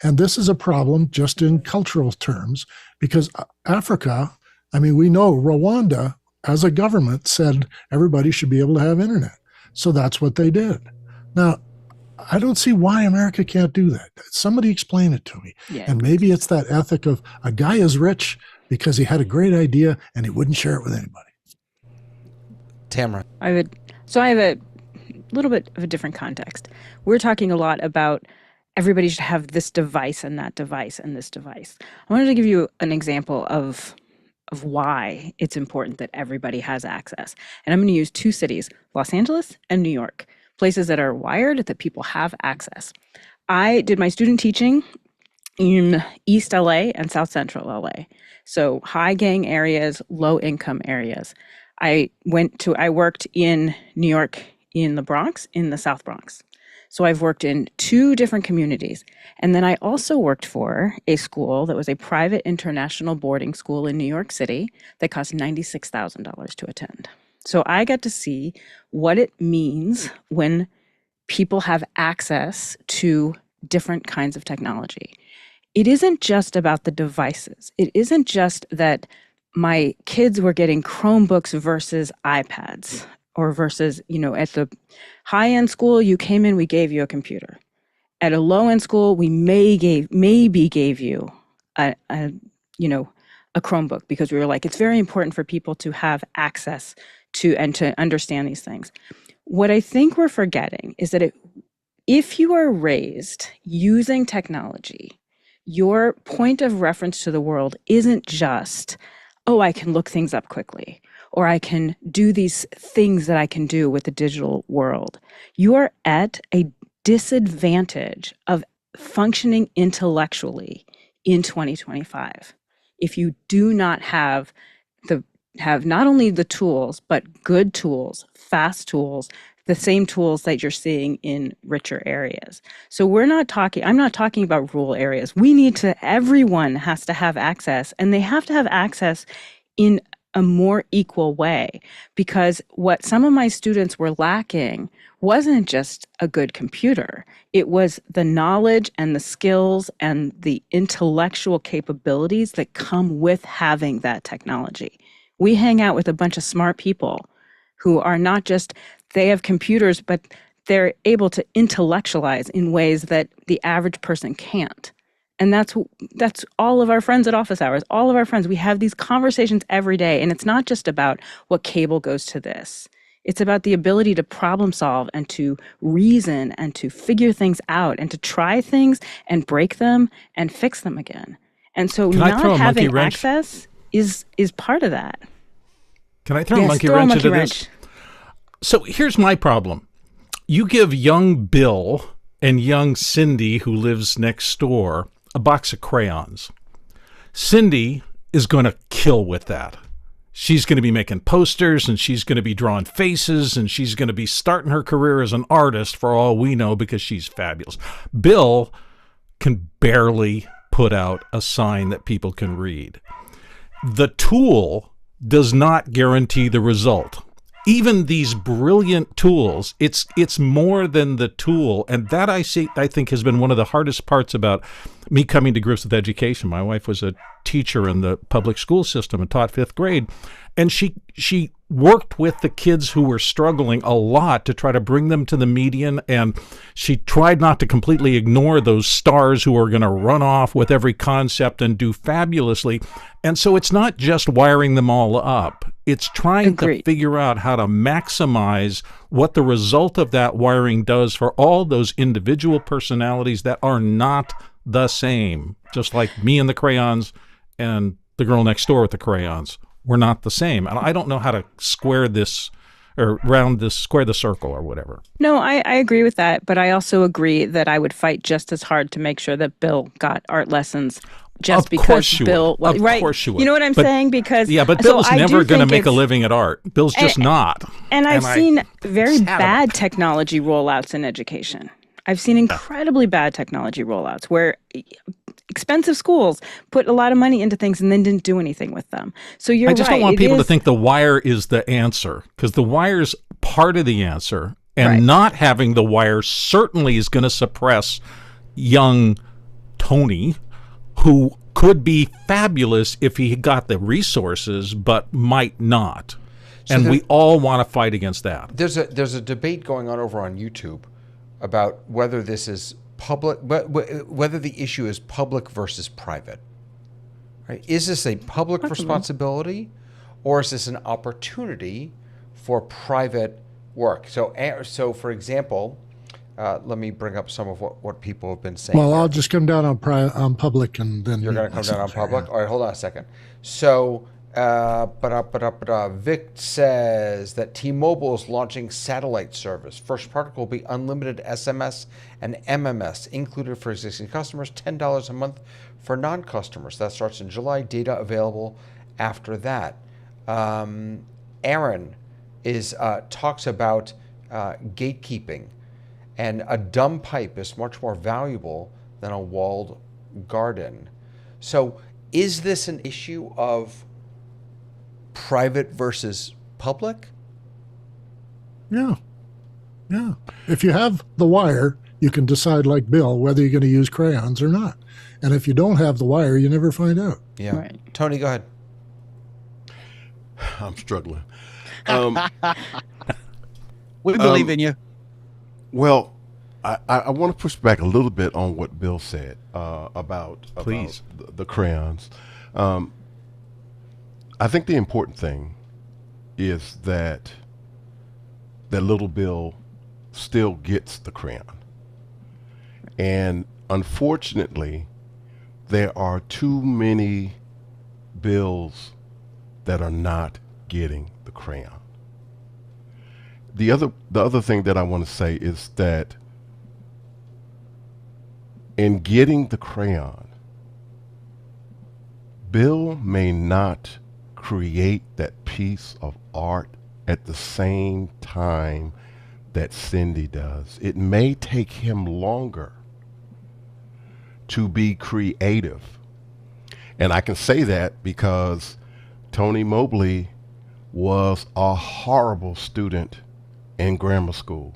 And this is a problem just in cultural terms, because Africa, I mean, we know Rwanda as a government said everybody should be able to have internet. So that's what they did. Now, I don't see why America can't do that. Somebody explain it to me. Yeah. And maybe it's that ethic of a guy is rich because he had a great idea and he wouldn't share it with anybody. Tamara. I have a little bit of a different context. We're talking a lot about everybody should have this device and that device and this device. I wanted to give you an example of why it's important that everybody has access. And I'm going to use two cities, Los Angeles and New York, places that are wired, that people have access. I did my student teaching in East LA and South Central LA. So high gang areas, low income areas. I worked in New York in the Bronx, in the South Bronx. So I've worked in two different communities. And then I also worked for a school that was a private international boarding school in New York City that cost $96,000 to attend. So I got to see what it means when people have access to different kinds of technology. It isn't just about the devices. It isn't just that my kids were getting Chromebooks versus iPads, or versus, at the high-end school, you came in, we gave you a computer. At a low-end school, we maybe gave you a Chromebook, because we were like, it's very important for people to have access to and to understand these things. What I think we're forgetting is that if you are raised using technology, your point of reference to the world isn't just, oh, I can look things up quickly, or I can do these things that I can do with the digital world. You are at a disadvantage of functioning intellectually in 2025 if you do not have not only the tools, but good tools, fast tools, the same tools that you're seeing in richer areas. So I'm not talking about rural areas. Everyone has to have access, and they have to have access in a more equal way, because what some of my students were lacking wasn't just a good computer. It was the knowledge and the skills and the intellectual capabilities that come with having that technology. We hang out with a bunch of smart people who are not just, they have computers, but they're able to intellectualize in ways that the average person can't. And that's all of our friends at office hours, all of our friends. We have these conversations every day. And it's not just about what cable goes to this. It's about the ability to problem solve and to reason and to figure things out and to try things and break them and fix them again. And so not having access is part of that. Can I throw a monkey wrench into this? So here's my problem. You give young Bill and young Cindy, who lives next door, a box of crayons. Cindy is going to kill with that. She's going to be making posters, and she's going to be drawing faces, and she's going to be starting her career as an artist for all we know, because she's fabulous. Bill can barely put out a sign that people can read. The tool does not guarantee the result. Even these brilliant tools, it's more than the tool. And that I think has been one of the hardest parts about me coming to grips with education. My wife was a teacher in the public school system and taught fifth grade. And she worked with the kids who were struggling a lot to try to bring them to the median. And she tried not to completely ignore those stars who are going to run off with every concept and do fabulously. And so it's not just wiring them all up. It's trying to figure out how to maximize what the result of that wiring does for all those individual personalities that are not the same. Just like me and the crayons and the girl next door with the crayons. We're not the same. And I don't know how to square this or square the circle or whatever. No, I agree with that. But I also agree that I would fight just as hard to make sure that Bill got art lessons. Just because Bill, of course you would. You know what I'm saying? Because but Bill's never going to make a living at art. Bill's just not. And I've seen very bad technology rollouts in education. I've seen incredibly bad technology rollouts where expensive schools put a lot of money into things and then didn't do anything with them. So you're right. I just don't want people to think the wire is the answer, because the wire's part of the answer, and not having the wire certainly is going to suppress young Tony, who could be fabulous if he got the resources, but might not. So we all want to fight against that. There's a debate going on over on YouTube about whether this is public, whether the issue is public versus private. Right? Is this a public responsibility, or is this an opportunity for private work? So for example, let me bring up some of what people have been saying. Well, here. I'll just come down on public and then You're going to come down on public? All right, hold on a second. So, Vic says that T-Mobile is launching satellite service. First product will be unlimited SMS and MMS, included for existing customers, $10 a month for non-customers. That starts in July. Data available after that. Aaron talks about gatekeeping, and a dumb pipe is much more valuable than a walled garden. So is this an issue of private versus public? Yeah. Yeah. If you have the wire, you can decide, like Bill, whether you're going to use crayons or not. And if you don't have the wire, you never find out. Yeah. Right. Tony, go ahead. I'm struggling. We believe in you. Well, I want to push back a little bit on what Bill said about the crayons. I think the important thing is that little Bill still gets the crayon. And unfortunately, there are too many Bills that are not getting the crayon. The other thing that I want to say is that in getting the crayon, Bill may not create that piece of art at the same time that Cindy does. It may take him longer to be creative. And I can say that because Tony Mobley was a horrible student in grammar school.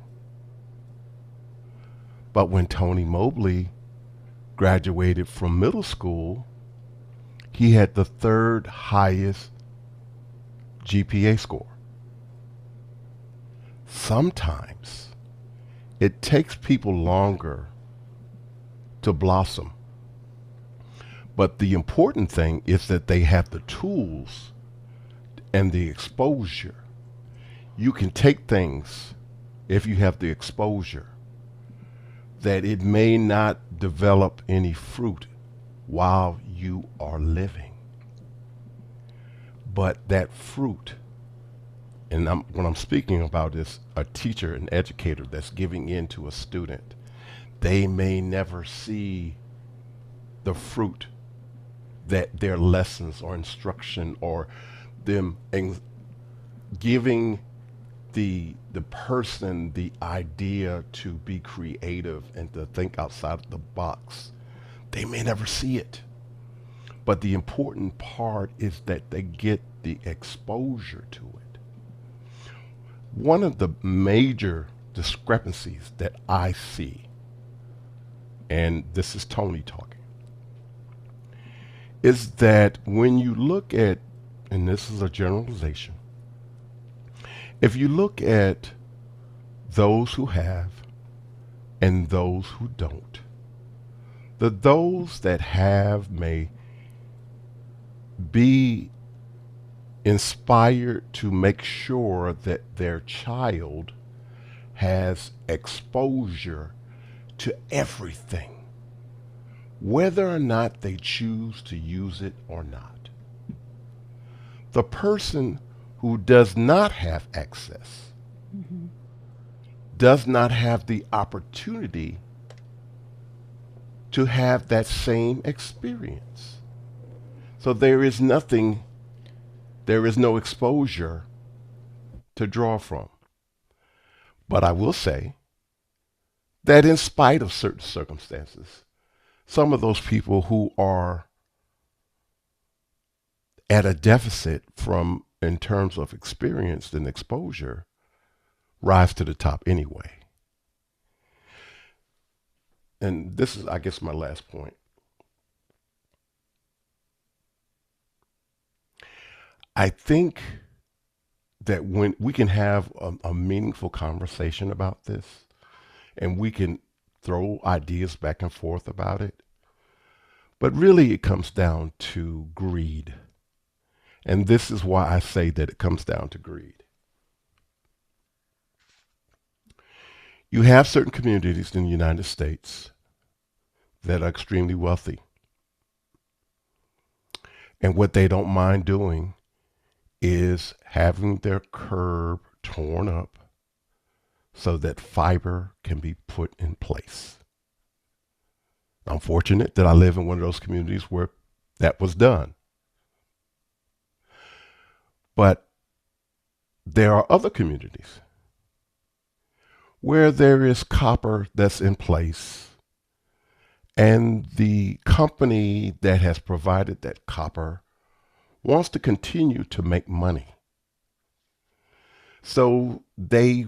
But when Tony Mobley graduated from middle school, he had the third highest GPA score. Sometimes it takes people longer to blossom. But the important thing is that they have the tools and the exposure. You can take things, if you have the exposure, that it may not develop any fruit while you are living. But that fruit, and what I'm speaking about is a teacher, an educator that's giving in to a student. They may never see the fruit that their lessons or instruction or them giving the person the idea to be creative and to think outside of the box. They may never see it. But the important part is that they get the exposure to it. One of the major discrepancies that I see, and this is Tony talking, is that when you look at, and this is a generalization, if you look at those who have and those who don't, those that have may be inspired to make sure that their child has exposure to everything, whether or not they choose to use it or not. The person who does not have access does not have the opportunity to have that same experience. So there is no exposure to draw from. But I will say that in spite of certain circumstances, some of those people who are at a deficit in terms of experience and exposure rise to the top anyway. And this is, I guess, my last point. I think that when we can have a meaningful conversation about this, and we can throw ideas back and forth about it. But really it comes down to greed. And this is why I say that it comes down to greed. You have certain communities in the United States that are extremely wealthy. And what they don't mind doing is having their curb torn up so that fiber can be put in place. I'm fortunate that I live in one of those communities where that was done. But there are other communities where there is copper that's in place, and the company that has provided that copper wants to continue to make money. So they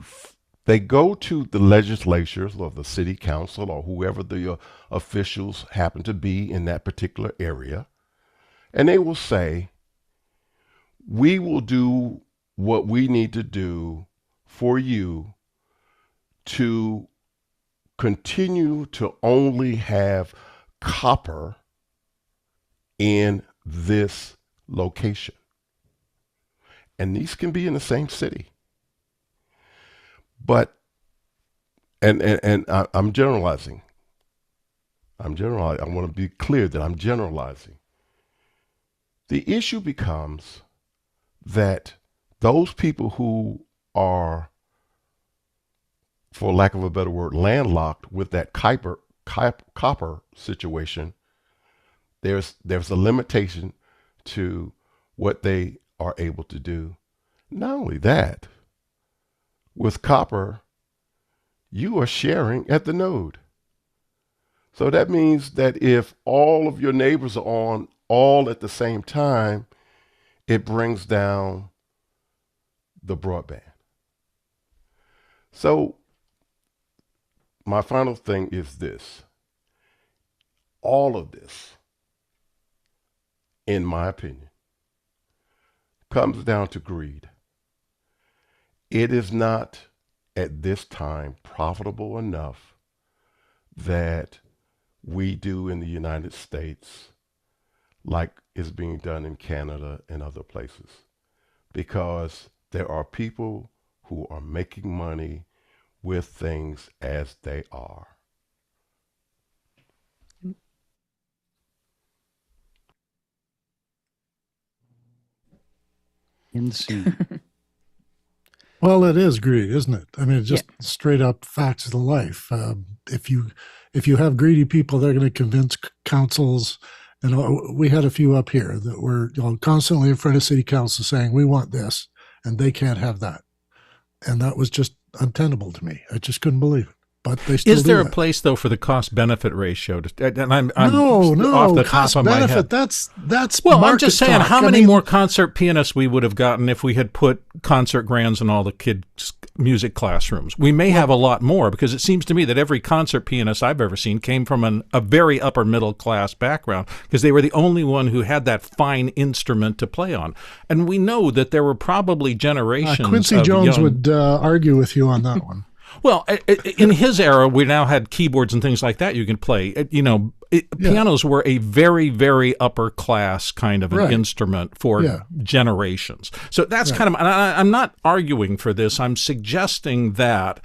go to the legislatures or the city council or whoever the officials happen to be in that particular area, and they will say, we will do what we need to do for you to continue to only have copper in this location. And these can be in the same city. But, and I'm generalizing. I want to be clear that I'm generalizing. The issue becomes that those people who are, for lack of a better word, landlocked with that copper situation, there's a limitation to what they are able to do. Not only that, with copper, you are sharing at the node. So that means that if all of your neighbors are on all at the same time, it brings down the broadband. So my final thing is this. All of this, in my opinion, comes down to greed. It is not at this time profitable enough that we do in the United States like is being done in Canada and other places, because there are people who are making money with things as they are. Insane. Well, it is greed, isn't it? I mean, it's just straight up facts of the life. If you have greedy people, they're going to convince councils. And we had a few up here that were constantly in front of city council saying, we want this, and they can't have that. And that was just untenable to me. I just couldn't believe it. But they still Is there a that. place though for the cost benefit ratio? And I'm no, off the cost top of my benefit. head. That's Well, I'm market just saying, talk. how I many mean, more concert pianists we would have gotten if we had put concert grands in all the kids' music classrooms? We may have a lot more, because it seems to me that every concert pianist I've ever seen came from a very upper middle class background, because they were the only one who had that fine instrument to play on. And we know that there were probably generations. Quincy of Jones young, would argue with you on that one. Well, in his era, we now had keyboards and things like that you can play. Pianos were a very, very upper class kind of an instrument for generations. So that's kind of, and I'm not arguing for this. I'm suggesting that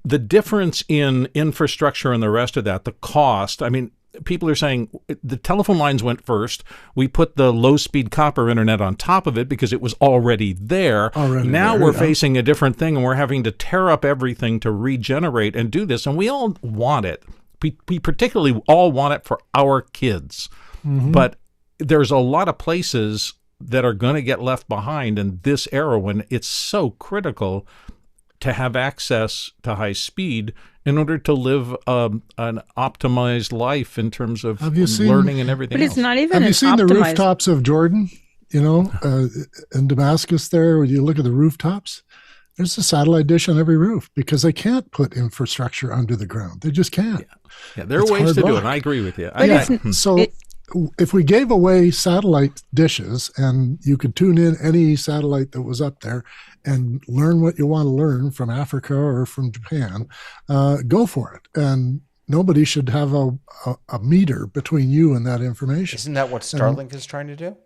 the difference in infrastructure and the rest of that, the cost, I mean, people are saying the telephone lines went first. We put the low-speed copper internet on top of it because it was already there. Now we're facing a different thing, and we're having to tear up everything to regenerate and do this. And we all want it. We particularly all want it for our kids. Mm-hmm. But there's a lot of places that are going to get left behind in this era when it's so critical to have access to high speed in order to live an optimized life in terms of learning and everything else. But it's not even Have you seen the rooftops of Jordan, in Damascus there, when you look at the rooftops? There's a satellite dish on every roof because they can't put infrastructure under the ground. They just can't. Yeah, there are ways to do it. I agree with you. if we gave away satellite dishes and you could tune in any satellite that was up there and learn what you want to learn from Africa or from Japan, go for it. And nobody should have a meter between you and that information. Isn't that what Starlink is trying to do?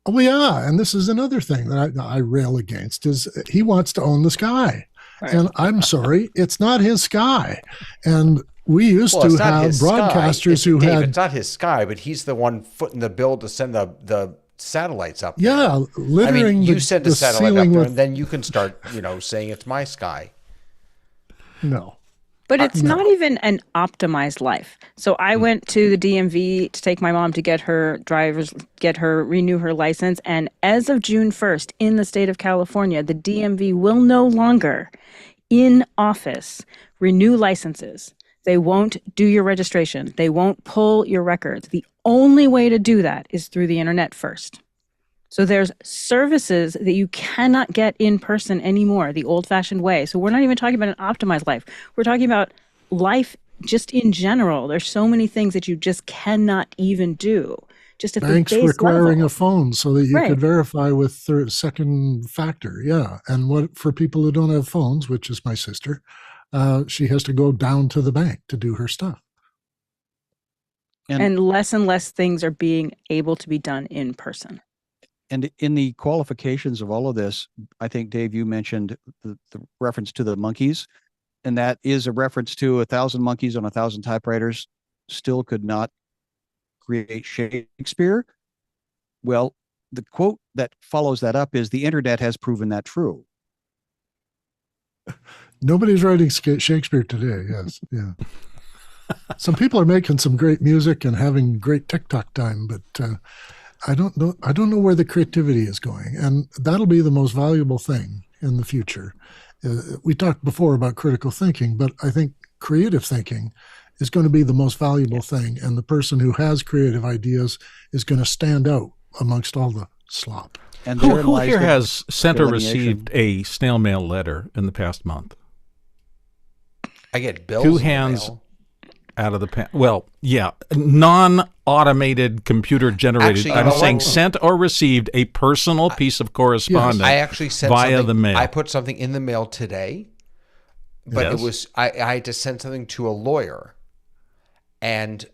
Oh, yeah. And this is another thing that I rail against is he wants to own the sky. Right. And I'm sorry, it's not his sky. And we used to have broadcasters who had... It's not his sky, but he's the one footing the bill to send the satellites up there. Yeah, littering you send a satellite up there, and then you can start, saying it's my sky. No. But it's not even an optimized life. So I went to the DMV to take my mom to get her renew her license. And as of June 1st in the state of California, the DMV will no longer in office renew licenses. They won't do your registration. They won't pull your records. The only way to do that is through the internet first. So there's services that you cannot get in person anymore, the old-fashioned way. So we're not even talking about an optimized life. We're talking about life just in general. There's so many things that you just cannot even do. Just at banks the base requiring level. A phone so that you could verify with second factor. Yeah. And what for people who don't have phones, which is my sister, she has to go down to the bank to do her stuff. And less things are being able to be done in person. And in the qualifications of all of this, I think, Dave, you mentioned the reference to the monkeys, and that is a reference to 1,000 monkeys on 1,000 typewriters still could not create Shakespeare. Well, the quote that follows that up is the internet has proven that true. Nobody's writing Shakespeare today. Yes. Yeah. Some people are making some great music and having great TikTok time, but I don't know where the creativity is going, and that'll be the most valuable thing in the future. We talked before about critical thinking, but I think creative thinking is going to be the most valuable thing, and the person who has creative ideas is going to stand out amongst all the slop. And who here has sent or received a snail mail letter in the past month? I get bills. 2 hands out of the pen. Well, yeah, non-automated, computer-generated. Actually, I'm saying sent or received a personal piece of correspondence. I actually sent via the mail. I put something in the mail today, but it was I had to send something to a lawyer, and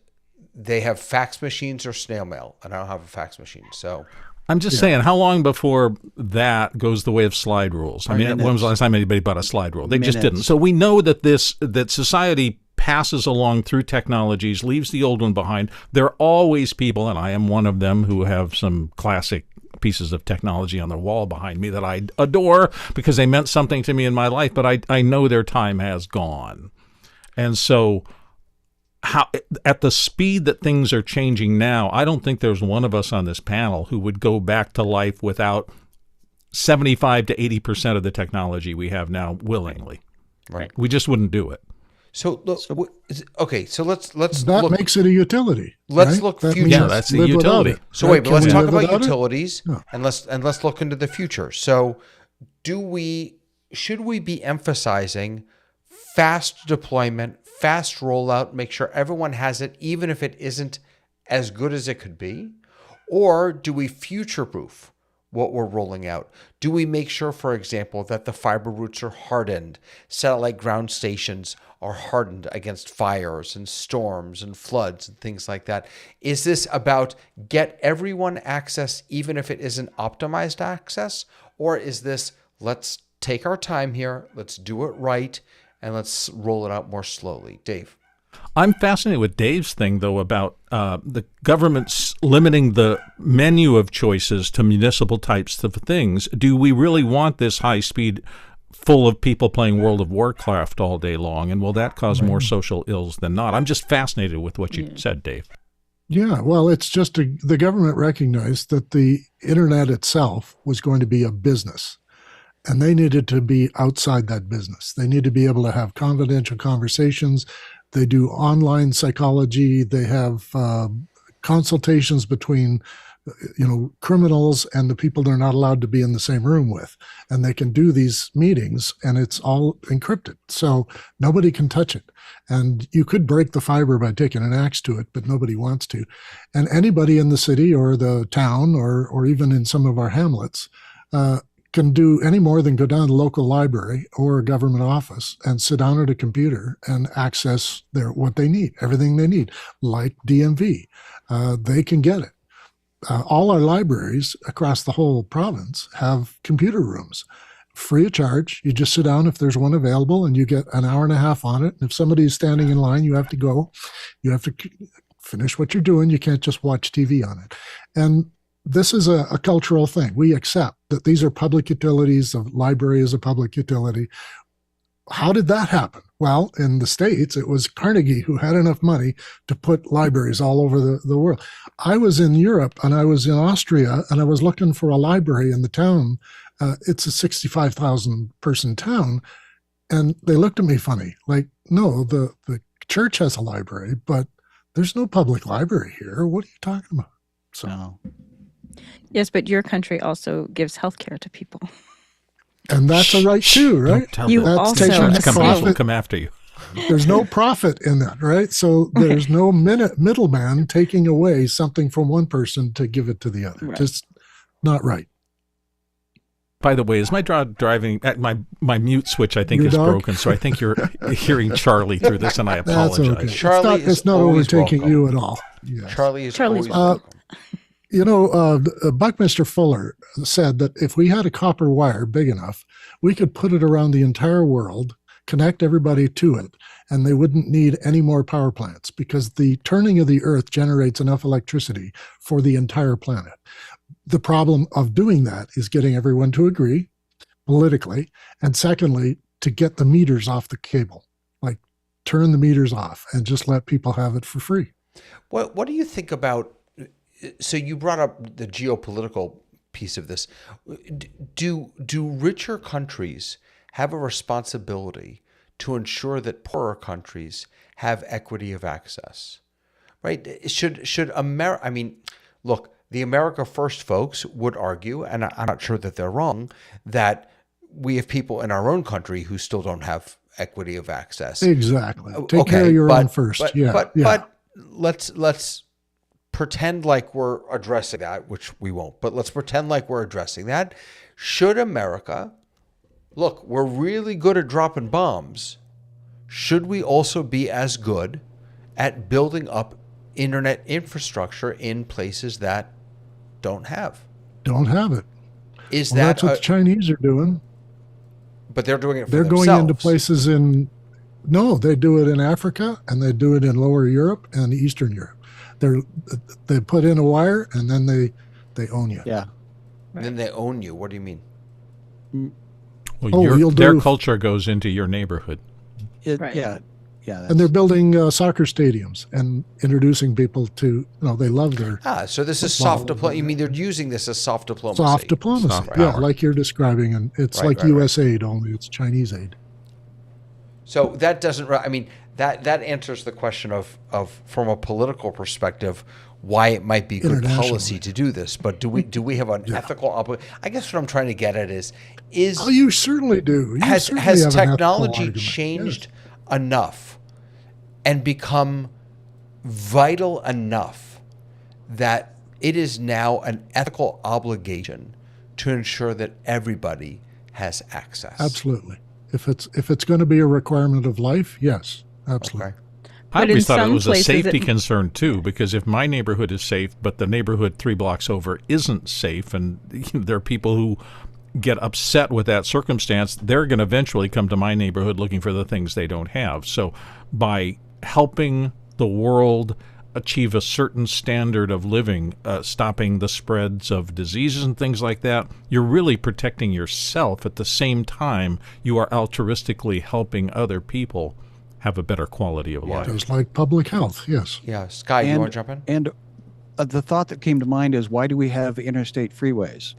they have fax machines or snail mail, and I don't have a fax machine, so. I'm just saying, how long before that goes the way of slide rules? I mean, when was the last time anybody bought a slide rule? They just didn't. So we know that that society passes along through technologies, leaves the old one behind. There are always people, and I am one of them, who have some classic pieces of technology on their wall behind me that I adore because they meant something to me in my life, but I know their time has gone. And so at the speed that things are changing now, I don't think there's one of us on this panel who would go back to life without 75 to 80% of the technology we have now willingly. Right. We just wouldn't do it. So let's that look, makes it a utility. Let's look future. Yeah, that's a utility. So wait, but let's talk about without utilities and let's look into the future. So should we be emphasizing fast deployment, fast rollout, make sure everyone has it, even if it isn't as good as it could be? Or do we future-proof what we're rolling out? Do we make sure, for example, that the fiber routes are hardened, satellite ground stations are hardened against fires and storms and floods and things like that? Is this about get everyone access even if it isn't optimized access? Or is this, let's take our time here, let's do it right, and let's roll it out more slowly? Dave. I'm fascinated with Dave's thing, though, about the government's limiting the menu of choices to municipal types of things. Do we really want this high speed full of people playing World of Warcraft all day long? And will that cause more social ills than not? I'm just fascinated with what you said, Dave. Yeah, well, it's just the government recognized that the internet itself was going to be a business. And they needed to be outside that business. They need to be able to have confidential conversations. They do online psychology. They have consultations between criminals and the people they're not allowed to be in the same room with. And they can do these meetings and it's all encrypted. So nobody can touch it. And you could break the fiber by taking an axe to it, but nobody wants to. And anybody in the city or the town or even in some of our hamlets can do any more than go down to the local library or a government office and sit down at a computer and access what they need, everything they need, like DMV. They can get it. All our libraries across the whole province have computer rooms, free of charge. You just sit down if there's one available and you get an hour and a half on it. And if somebody's standing in line, you have to go. You have to finish what you're doing. You can't just watch TV on it. And this is a cultural thing. We accept that these are public utilities. The library is a public utility. How did that happen? Well, in the States, it was Carnegie who had enough money to put libraries all over the world. I was in Europe and I was in Austria and I was looking for a library in the town. It's a 65,000 person town. And they looked at me funny, like, no, the church has a library, but there's no public library here. What are you talking about? So. No. Yes, but your country also gives healthcare to people. And that's a right too, right? Don't tell You them. also Insurance companies will profit. come after you. There's no profit in that, right? So there's no middleman taking away something from one person to give it to the other. Right. Just not right. By the way, is my driving my mute switch? I think Your is dog? broken, so I think you're hearing Charlie through this, and I That's apologize. okay. Charlie it's not is always overtaking welcome. you at all. Yes. Charlie's Charlie's always welcome. Buckminster Fuller said that if we had a copper wire big enough, we could put it around the entire world, connect everybody to it, and they wouldn't need any more power plants because the turning of the earth generates enough electricity for the entire planet. The problem of doing that is getting everyone to agree politically, and secondly, to get the meters off the cable, like turn the meters off and just let people have it for free. What do you think about? So you brought up the geopolitical piece of this. Do richer countries have a responsibility to ensure that poorer countries have equity of access? Right? Should America? I mean, look, the America First folks would argue, and I'm not sure that they're wrong, that we have people in our own country who still don't have equity of access. Exactly. Take care of your own first. But let's pretend like we're addressing that, which we won't, but let's pretend like we're addressing that. Should America, look, we're really good at dropping bombs. Should we also be as good at building up internet infrastructure in places that don't have? Don't have it. Is Well, that that's what the Chinese are doing. but they're doing it for They're themselves. going into places no, they do it in Africa and they do it in Lower Europe and Eastern Europe. They put in a wire and then they own you. Yeah. And then they own you. What do you mean? Well, their culture goes into your neighborhood. Right. Yeah. And they're building soccer stadiums and introducing people to, they love their So this is soft diplomacy. You mean they're using this as soft diplomacy? soft diplomacy. Soft Yeah, power. like you're describing. And it's Right, like right, U.S. aid, only it's Chinese aid. So that doesn't. I mean, that answers the question of from a political perspective why it might be good policy to do this. But do we have an ethical obligation? I guess what I'm trying to get at is Oh, you certainly do. You has certainly have an ethical technology argument. changed Yes. enough and become vital enough that it is now an ethical obligation to ensure that everybody has access? Absolutely. If it's going to be a requirement of life, yes, absolutely. Okay. I But always in thought it some was a places safety it- concern too, because if my neighborhood is safe, but the neighborhood 3 blocks over isn't safe, and there are people who get upset with that circumstance, they're going to eventually come to my neighborhood looking for the things they don't have. So by helping the world achieve a certain standard of living, stopping the spreads of diseases and things like that, you're really protecting yourself. At the same time, you are altruistically helping other people have a better quality of life. Just like public health, yes. Yeah, Sky, you want to jump in? And the thought that came to mind is, why do we have interstate freeways?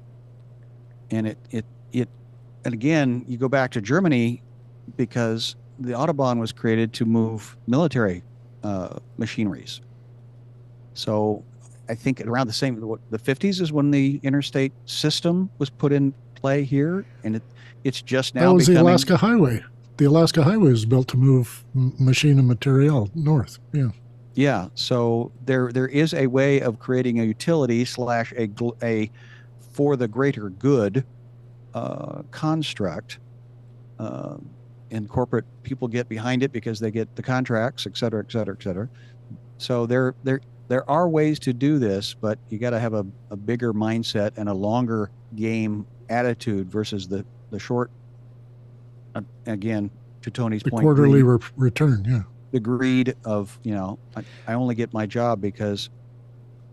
And and again, you go back to Germany because the Autobahn was created to move military machineries. So I think around the 50s is when the interstate system was put in play here, and it's just now That was becoming the Alaska Highway. The Alaska Highway was built to move machine and material north. Yeah. Yeah, so there is a way of creating a utility slash a for the greater good construct, and corporate people get behind it because they get the contracts, et cetera, et cetera, et cetera. So there are ways to do this, but you got to have a bigger mindset and a longer game attitude versus the short. Again, to Tony's The point, quarterly return. Yeah. the greed of, I only get my job because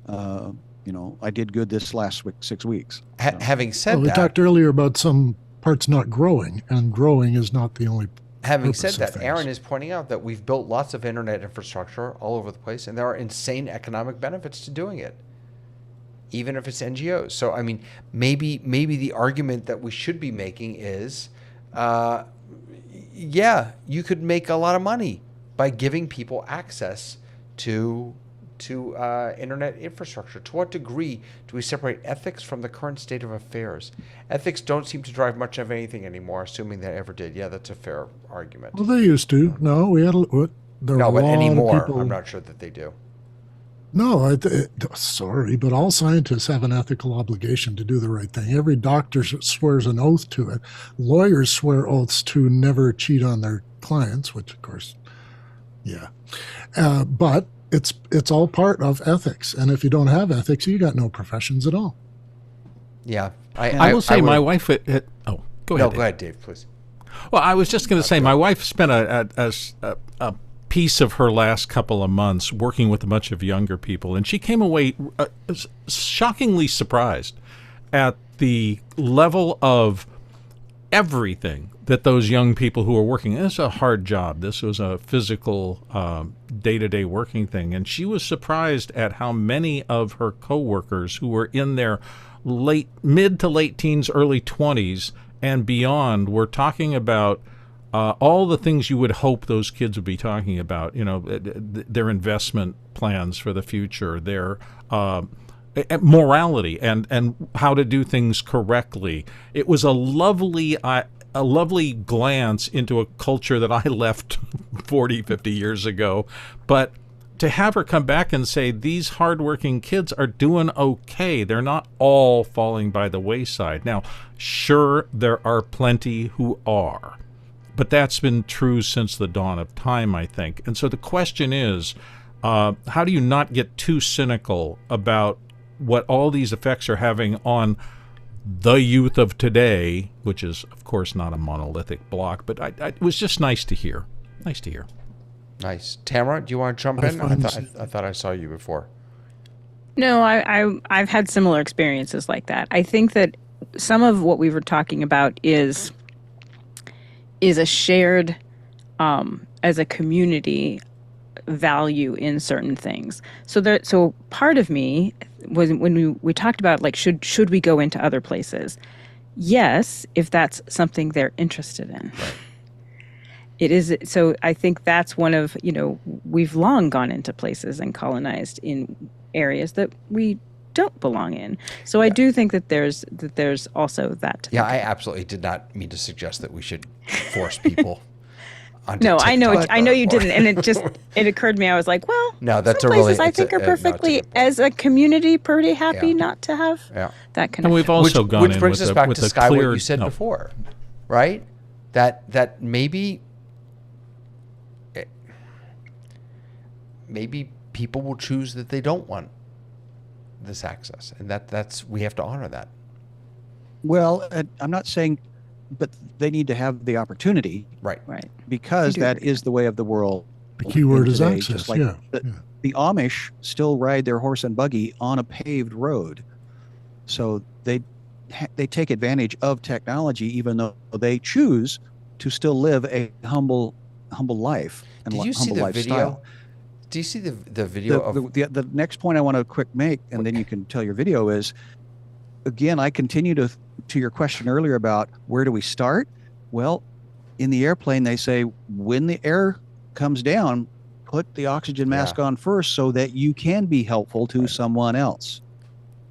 I did good this last 6 weeks. Having said Well, we that, talked earlier about some parts not growing, and growing is not the only. having said purpose of that, things. Aaron is pointing out that we've built lots of internet infrastructure all over the place, and there are insane economic benefits to doing it, even if it's NGOs. So, I mean, maybe the argument that we should be making is, yeah, you could make a lot of money by giving people access to internet infrastructure. To what degree do we separate ethics from the current state of affairs? Ethics don't seem to drive much of anything anymore, assuming they ever did. Yeah, that's a fair argument. Well, they used to. No, we had there were No, a but lot of anymore, people. I'm not sure that they do. No, sorry, but all scientists have an ethical obligation to do the right thing. Every doctor swears an oath to it. Lawyers swear oaths to never cheat on their clients, which, of course, yeah. But it's all part of ethics, and if you don't have ethics, you got no professions at all. Yeah, I will say my wife. Go ahead. No, Dave. go ahead, Dave, please. Well, I was just going to say my wife spent a piece of her last couple of months working with a bunch of younger people, and she came away shockingly surprised at the level of everything that those young people who are working. This is a hard job. This was a physical, day-to-day working thing, and she was surprised at how many of her coworkers who were in their mid to late teens, early 20s, and beyond were talking about all the things you would hope those kids would be talking about. Their investment plans for the future, their morality, and how to do things correctly. It was a lovely glance into a culture that I left 40, 50 years ago. But to have her come back and say these hardworking kids are doing okay, they're not all falling by the wayside. Now, sure, there are plenty who are, but that's been true since the dawn of time, I think. And so the question is, how do you not get too cynical about what all these effects are having on the youth of today, which is, of course, not a monolithic block, but it was just nice to hear. Nice to hear. Nice. Tamara, do you want to jump in? I thought I saw you before. No, I've had similar experiences like that. I think that some of what we were talking about is a shared, as a community, value in certain things. So part of me was when we talked about, like, should we go into other places? Yes, if that's something they're interested in. Right. It is. So I think that's one of, we've long gone into places and colonized in areas that we don't belong in. So I do think that there's also that. Yeah, I absolutely did not mean to suggest that we should force people onto No, TikTok I know you or- didn't, and it occurred to me. I was like, well, No, that's some a really- places I it's a- think are no, it's a perfectly, good point. as a community, pretty happy Yeah. not to have Yeah. that connection. And we've also gone which in brings with us back with to a Sky, clear, what you said no. before, right? That maybe people will choose that they don't want this access, and that's we have to honor that. Well, I'm not saying, but they need to have the opportunity, Right. Right. because do that agree. is the way of the world. The key word in is today, access. just like Yeah. the Amish still ride their horse and buggy on a paved road, so they take advantage of technology, even though they choose to still live a humble life and Did you see humble the lifestyle. video? Do you see the video of The next point I want to quick make, and then you can tell your video, is, again, I continue to your question earlier about where do we start? Well, in the airplane, they say when the air comes down, put the oxygen mask Yeah. on first so that you can be helpful to someone else.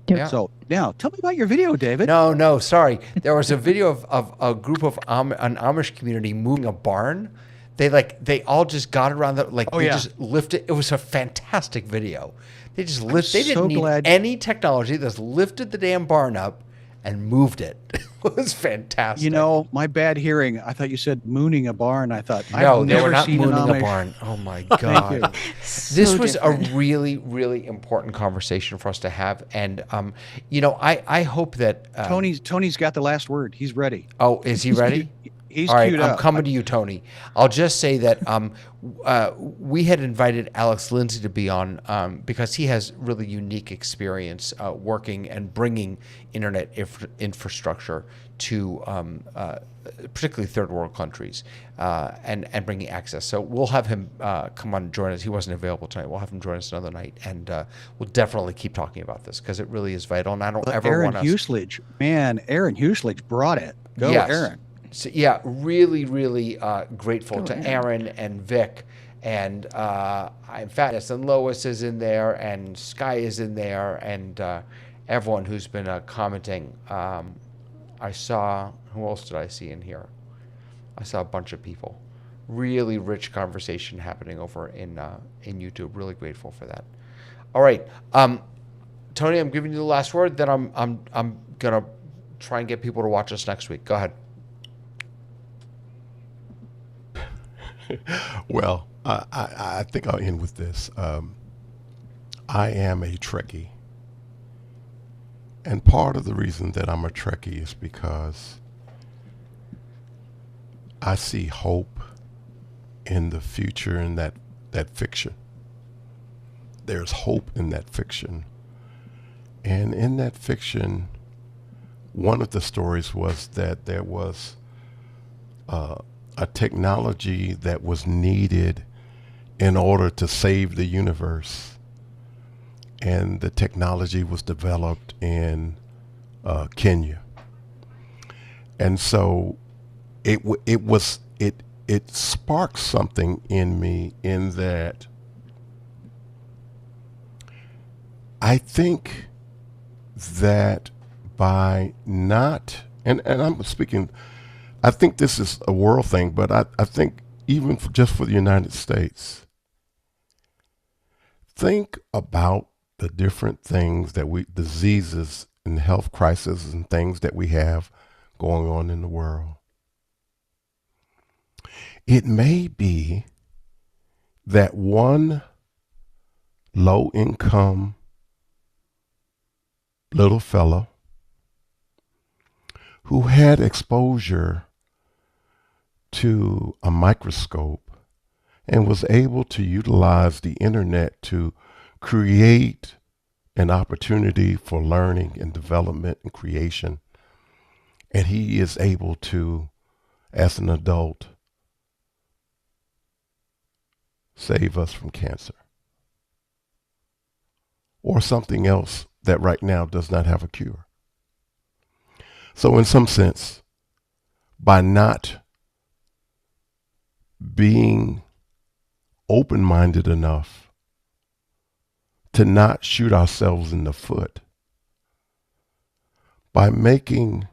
Yeah. So now tell me about your video, David. No, sorry. There was a video of a group of an Amish community moving a barn. They all just got around just lifted. It was a fantastic video. They just They didn't so need glad- any technology. They just lifted the damn barn up and moved it. It was fantastic. You know, my bad hearing. I thought you said mooning a barn. I thought No, I've they were never not seen an mooning a Amish. barn. Oh my Thank you. god! This was a really, really important conversation for us to have, and I hope that Tony's got the last word. He's ready. Oh, is he ready? He's All right, queued I'm up. coming to you, Tony. I'll just say that we had invited Alex Lindsay to be on because he has really unique experience working and bringing internet infrastructure to particularly third world countries and bringing access. So we'll have him come on and join us. He wasn't available tonight. We'll have him join us another night, and we'll definitely keep talking about this because it really is vital. And I don't ever Aaron want us. Huslage, man, Aaron Huslage brought it. Go, Yes. Aaron. So, yeah, really, really grateful to Aaron and Vic, and in fact, and Lois is in there, and Sky is in there, and everyone who's been commenting. I saw, who else did I see in here? I saw a bunch of people. Really rich conversation happening over in YouTube. Really grateful for that. All right, Tony, I'm giving you the last word. Then I'm gonna try and get people to watch us next week. Go ahead. Well, I think I'll end with this. I am a Trekkie. And part of the reason that I'm a Trekkie is because I see hope in the future in that fiction. There's hope in that fiction. And in that fiction, one of the stories was that there was a technology that was needed in order to save the universe. And the technology was developed in Kenya. And so it sparked something in me in that I think that by not, and I'm speaking, I think this is a world thing, but I think even just for the United States, think about the different things diseases and health crises and things that we have going on in the world. It may be that one low-income little fellow who had exposure to a microscope and was able to utilize the internet to create an opportunity for learning and development and creation. And he is able to, as an adult, save us from cancer or something else that right now does not have a cure. So in some sense, by not being open-minded enough to not shoot ourselves in the foot, by making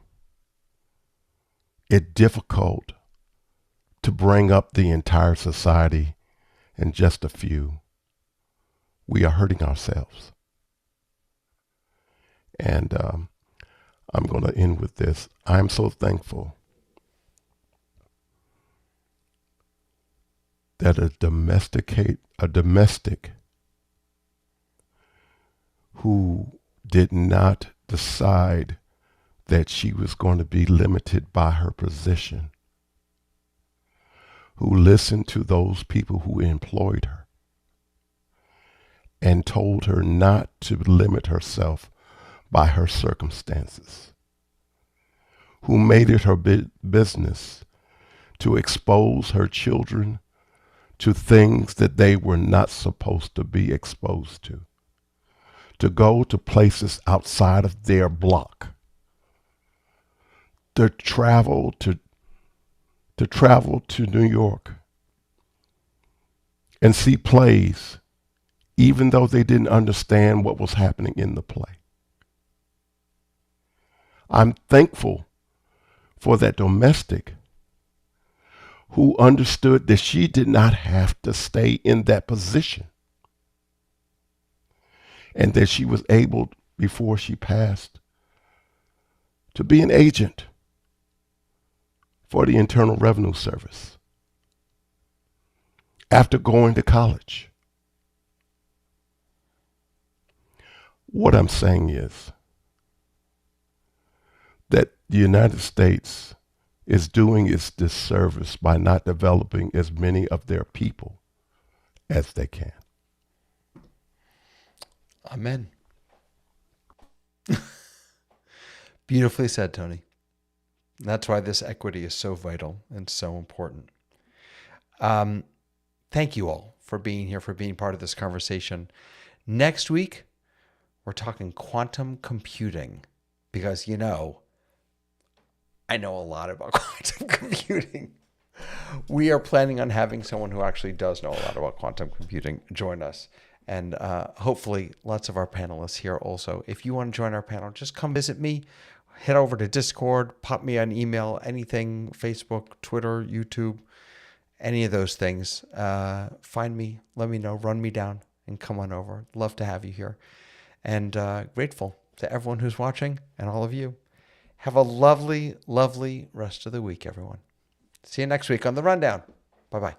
it difficult to bring up the entire society and just a few, we are hurting ourselves. And I'm going to end with this. I'm so thankful that a domestic who did not decide that she was going to be limited by her position, who listened to those people who employed her and told her not to limit herself by her circumstances, who made it her business to expose her children to things that they were not supposed to be exposed to go to places outside of their block, to travel to New York and see plays, even though they didn't understand what was happening in the play. I'm thankful for that domestic who understood that she did not have to stay in that position, and that she was able, before she passed, to be an agent for the Internal Revenue Service after going to college. What I'm saying is that the United States is doing its disservice by not developing as many of their people as they can. Amen. Beautifully said, Tony. That's why this equity is so vital and so important. Thank you all for being here, for being part of this conversation. Next week, we're talking quantum computing because, I know a lot about quantum computing. We are planning on having someone who actually does know a lot about quantum computing join us. And hopefully lots of our panelists here also. If you want to join our panel, just come visit me. Head over to Discord, pop me an email, anything, Facebook, Twitter, YouTube, any of those things. Find me, let me know, run me down, and come on over. Love to have you here. And grateful to everyone who's watching and all of you. Have a lovely, lovely rest of the week, everyone. See you next week on The Rundown. Bye-bye.